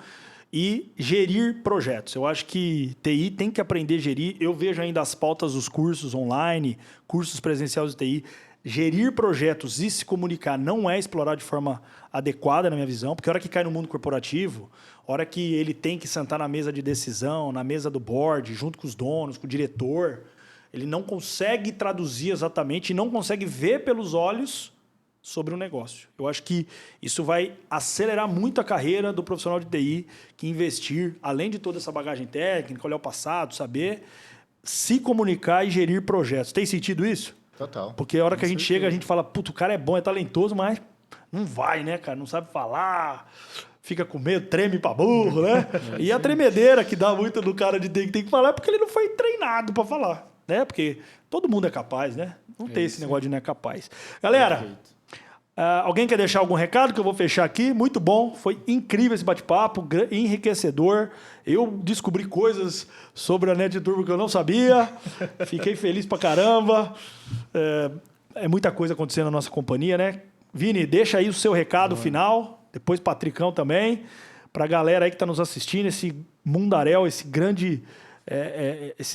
E gerir projetos. Eu acho que TI tem que aprender a gerir. Eu vejo ainda as pautas dos cursos online, cursos presenciais de TI. Gerir projetos e se comunicar não é explorar de forma adequada, na minha visão, porque a hora que cai no mundo corporativo, a hora que ele tem que sentar na mesa de decisão, na mesa do board, junto com os donos, com o diretor, ele não consegue traduzir exatamente e não consegue ver pelos olhos sobre o negócio. Eu acho que isso vai acelerar muito a carreira do profissional de TI que investir, além de toda essa bagagem técnica, olhar o passado, saber se comunicar e gerir projetos. Tem sentido isso? Total. Porque a hora que a gente chega, a gente fala, puto, o cara é bom, é talentoso, mas não vai, né, cara? Não sabe falar, fica com medo, treme pra burro, né? E a tremedeira que dá muito no cara de TI que tem que falar é porque ele não foi treinado para falar, né? Porque todo mundo é capaz, né? Não tem esse negócio de não é capaz. Galera... Perfeito. Alguém quer deixar algum recado que eu vou fechar aqui? Muito bom, foi incrível esse bate-papo, enriquecedor. Eu descobri coisas sobre a NetTurbo que eu não sabia. Fiquei feliz pra caramba. É muita coisa acontecendo na nossa companhia, né? Vini, deixa aí o seu recado final. Depois Patricão também. Pra galera aí que tá nos assistindo, esse mundaréu, esses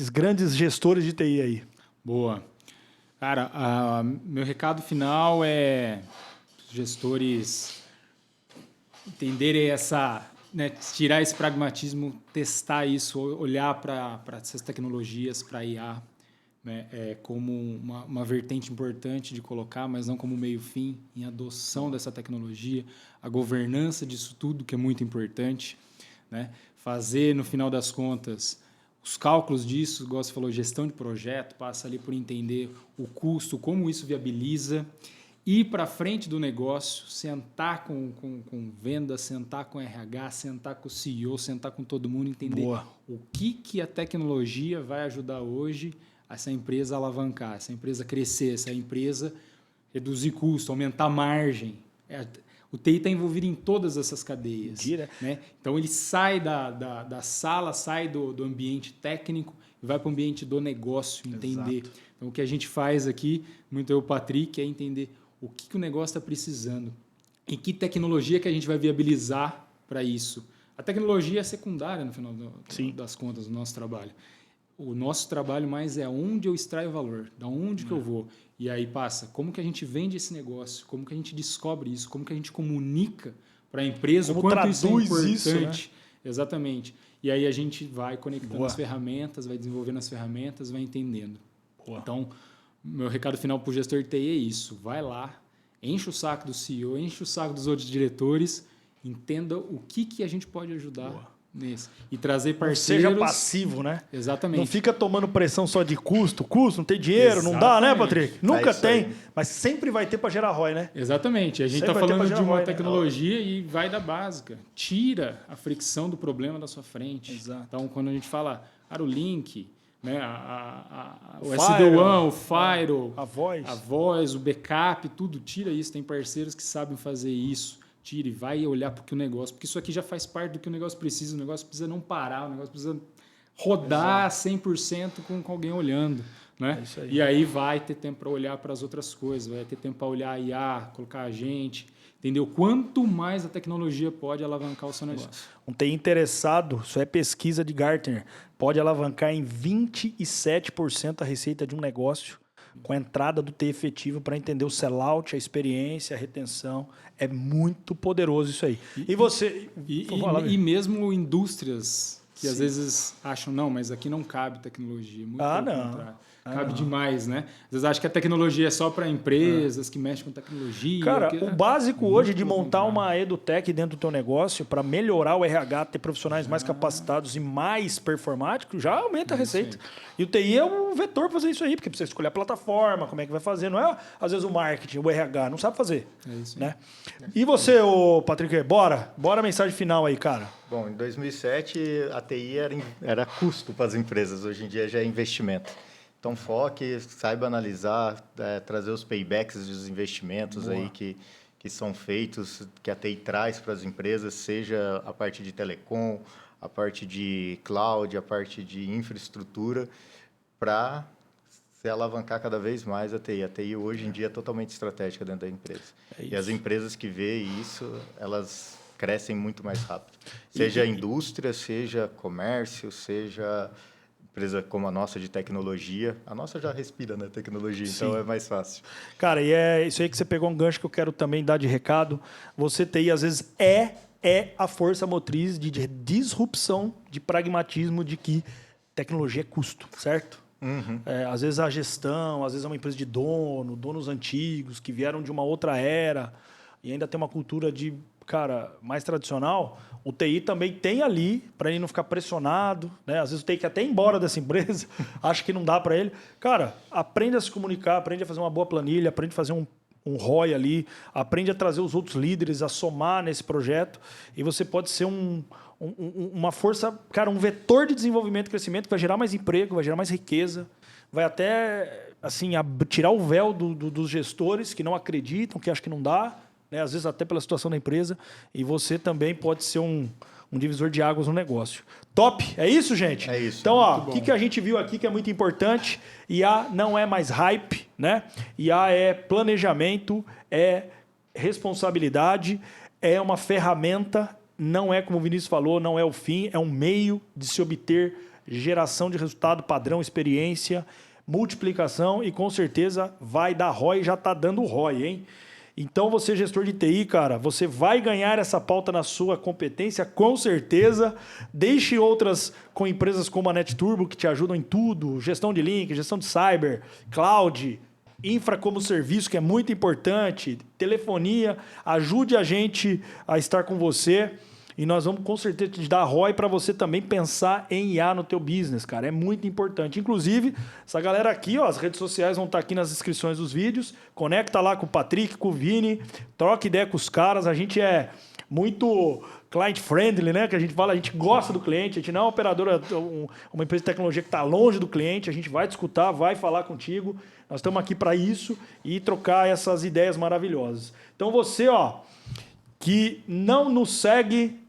grandes gestores de TI aí. Boa. Cara, meu recado final é os gestores entenderem né, tirar esse pragmatismo, testar isso, olhar para essas tecnologias, para a IA, né, como uma vertente importante de colocar, mas não como meio-fim, em adoção dessa tecnologia, a governança disso tudo, que é muito importante, né, fazer, no final das contas, os cálculos disso, igual você falou, gestão de projeto, passa ali por entender o custo, como isso viabiliza, ir para frente do negócio, sentar com venda, sentar com RH, sentar com o CEO, sentar com todo mundo, entender o que a tecnologia vai ajudar hoje essa empresa a alavancar, essa empresa crescer, essa empresa reduzir custo, aumentar a margem. O TI está envolvido em todas essas cadeias. Né? Então, ele sai da sala, sai do ambiente técnico e vai para o ambiente do negócio, entender. Exato. Então, o que a gente faz aqui, muito eu e o Patrick, é entender o que o negócio está precisando e que tecnologia que a gente vai viabilizar para isso. A tecnologia é secundária, no final das contas, do nosso trabalho. O nosso trabalho mais é onde eu extraio valor, da onde que eu vou. E aí passa, como que a gente vende esse negócio, como que a gente descobre isso, como que a gente comunica para a empresa, como o quanto isso é importante. Isso, né? Exatamente. E aí a gente vai conectando as ferramentas, vai desenvolvendo as ferramentas, vai entendendo. Então, meu recado final para o gestor de TI é isso. Vai lá, enche o saco do CEO, enche o saco dos outros diretores, entenda o que a gente pode ajudar nesse. E trazer parceiros... Não seja passivo, né? Exatamente. Não fica tomando pressão só de custo, não tem dinheiro, não dá, né, Patrick? Nunca tem, mas sempre vai ter para gerar ROI, né? Exatamente. A gente está falando de uma tecnologia e vai da básica. Tira a fricção do problema da sua frente. Exato. Então, quando a gente fala, o link, né, o SD-WAN, o Firewall, a voz, o backup, tudo, tira isso. Tem parceiros que sabem fazer isso. Tira e vai olhar para o negócio, porque isso aqui já faz parte do que o negócio precisa. O negócio precisa não parar, o negócio precisa rodar 100% com alguém olhando. Né? Aí. E aí vai ter tempo para olhar para as outras coisas, vai ter tempo para olhar a IA, colocar a gente, entendeu? Quanto mais a tecnologia pode alavancar o seu negócio. Não tem interessado, isso é pesquisa de Gartner, pode alavancar em 27% a receita de um negócio com a entrada do TI efetivo para entender o sellout, a experiência, a retenção. É muito poderoso isso aí. E você... E mesmo indústrias que às vezes acham, não, mas aqui não cabe tecnologia. Muito pelo contrário. cabe demais, né? Às vezes acho que a tecnologia é só para empresas que mexem com tecnologia. Cara, o básico hoje de montar profundo, uma edutech dentro do teu negócio para melhorar o RH, ter profissionais mais capacitados e mais performáticos, já aumenta a receita. E o TI é um vetor para fazer isso aí, porque precisa escolher a plataforma, como é que vai fazer. Não é, às vezes, o marketing, o RH, não sabe fazer. É isso aí. Né? E você, ô Patrick, bora a mensagem final aí, cara. Bom, em 2007 a TI era custo para as empresas, hoje em dia já é investimento. Então foque, saiba analisar, trazer os paybacks dos investimentos aí que são feitos, que a TI traz para as empresas, seja a parte de telecom, a parte de cloud, a parte de infraestrutura, para se alavancar cada vez mais a TI. A TI hoje em dia é totalmente estratégica dentro da empresa. E as empresas que veem isso, elas crescem muito mais rápido. Seja indústria, seja comércio, seja empresa como a nossa de tecnologia. A nossa já respira na tecnologia, então é mais fácil. Cara, e é isso aí que você pegou um gancho que eu quero também dar de recado. Você TI, às vezes, é a força motriz de disrupção, de pragmatismo, de que tecnologia é custo, certo? Às vezes a gestão, às vezes é uma empresa de donos antigos que vieram de uma outra era e ainda tem uma cultura de, cara, mais tradicional. O TI também tem ali, para ele não ficar pressionado, né? Às vezes o TI quer até ir embora dessa empresa, acha que não dá para ele. Cara, aprende a se comunicar, aprende a fazer uma boa planilha, aprende a fazer um ROI ali, aprende a trazer os outros líderes a somar nesse projeto e você pode ser uma força, cara, um vetor de desenvolvimento e crescimento que vai gerar mais emprego, vai gerar mais riqueza, vai até assim, tirar o véu dos gestores que não acreditam, que acham que não dá, né? Às vezes até pela situação da empresa, e você também pode ser um divisor de águas no negócio. Top! É isso, gente? É isso. Então, ó, o que a gente viu aqui que é muito importante, IA não é mais hype, né? IA é planejamento, é responsabilidade, é uma ferramenta, não é, como o Vinícius falou, não é o fim, é um meio de se obter geração de resultado, padrão, experiência, multiplicação e com certeza vai dar ROI, já está dando ROI, hein? Então, você, gestor de TI, cara, você vai ganhar essa pauta na sua competência, com certeza. Deixe outras com empresas como a NetTurbo, que te ajudam em tudo. Gestão de link, gestão de cyber, cloud, infra como serviço, que é muito importante. Telefonia, ajude a gente a estar com você. E nós vamos, com certeza, te dar ROI para você também pensar em IA no teu business, cara. É muito importante. Inclusive, essa galera aqui, ó, as redes sociais vão estar aqui nas descrições dos vídeos. Conecta lá com o Patrick, com o Vini. Troca ideia com os caras. A gente é muito client friendly, né? Que a gente fala, a gente gosta do cliente. A gente não é uma operadora, uma empresa de tecnologia que está longe do cliente. A gente vai te escutar, vai falar contigo. Nós estamos aqui para isso e trocar essas ideias maravilhosas. Então, você, ó, que não nos segue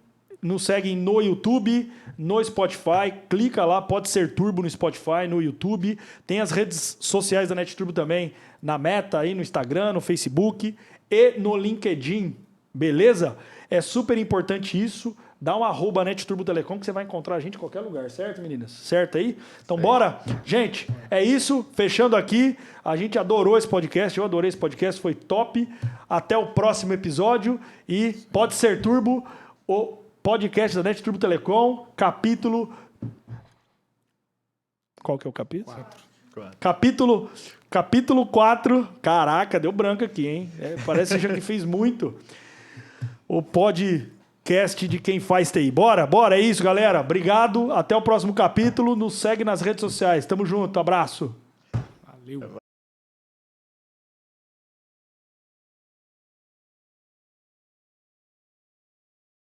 no YouTube, no Spotify, clica lá, pode ser Turbo no Spotify, no YouTube. Tem as redes sociais da NetTurbo também, na Meta, aí no Instagram, no Facebook e no LinkedIn, beleza? É super importante isso. Dá um @NetTurbo Telecom que você vai encontrar a gente em qualquer lugar, certo, meninas? Certo aí? Então, bora? Gente, é isso. Fechando aqui. A gente adorou esse podcast. Eu adorei esse podcast. Foi top. Até o próximo episódio. E pode ser Turbo, o podcast da NetTurbo Telecom, capítulo... Qual que é o capítulo? 4. Capítulo 4. Caraca, deu branco aqui, hein? Parece que fez muito. O podcast de quem faz TI. Bora? É isso, galera. Obrigado. Até o próximo capítulo. Nos segue nas redes sociais. Tamo junto. Abraço. Valeu.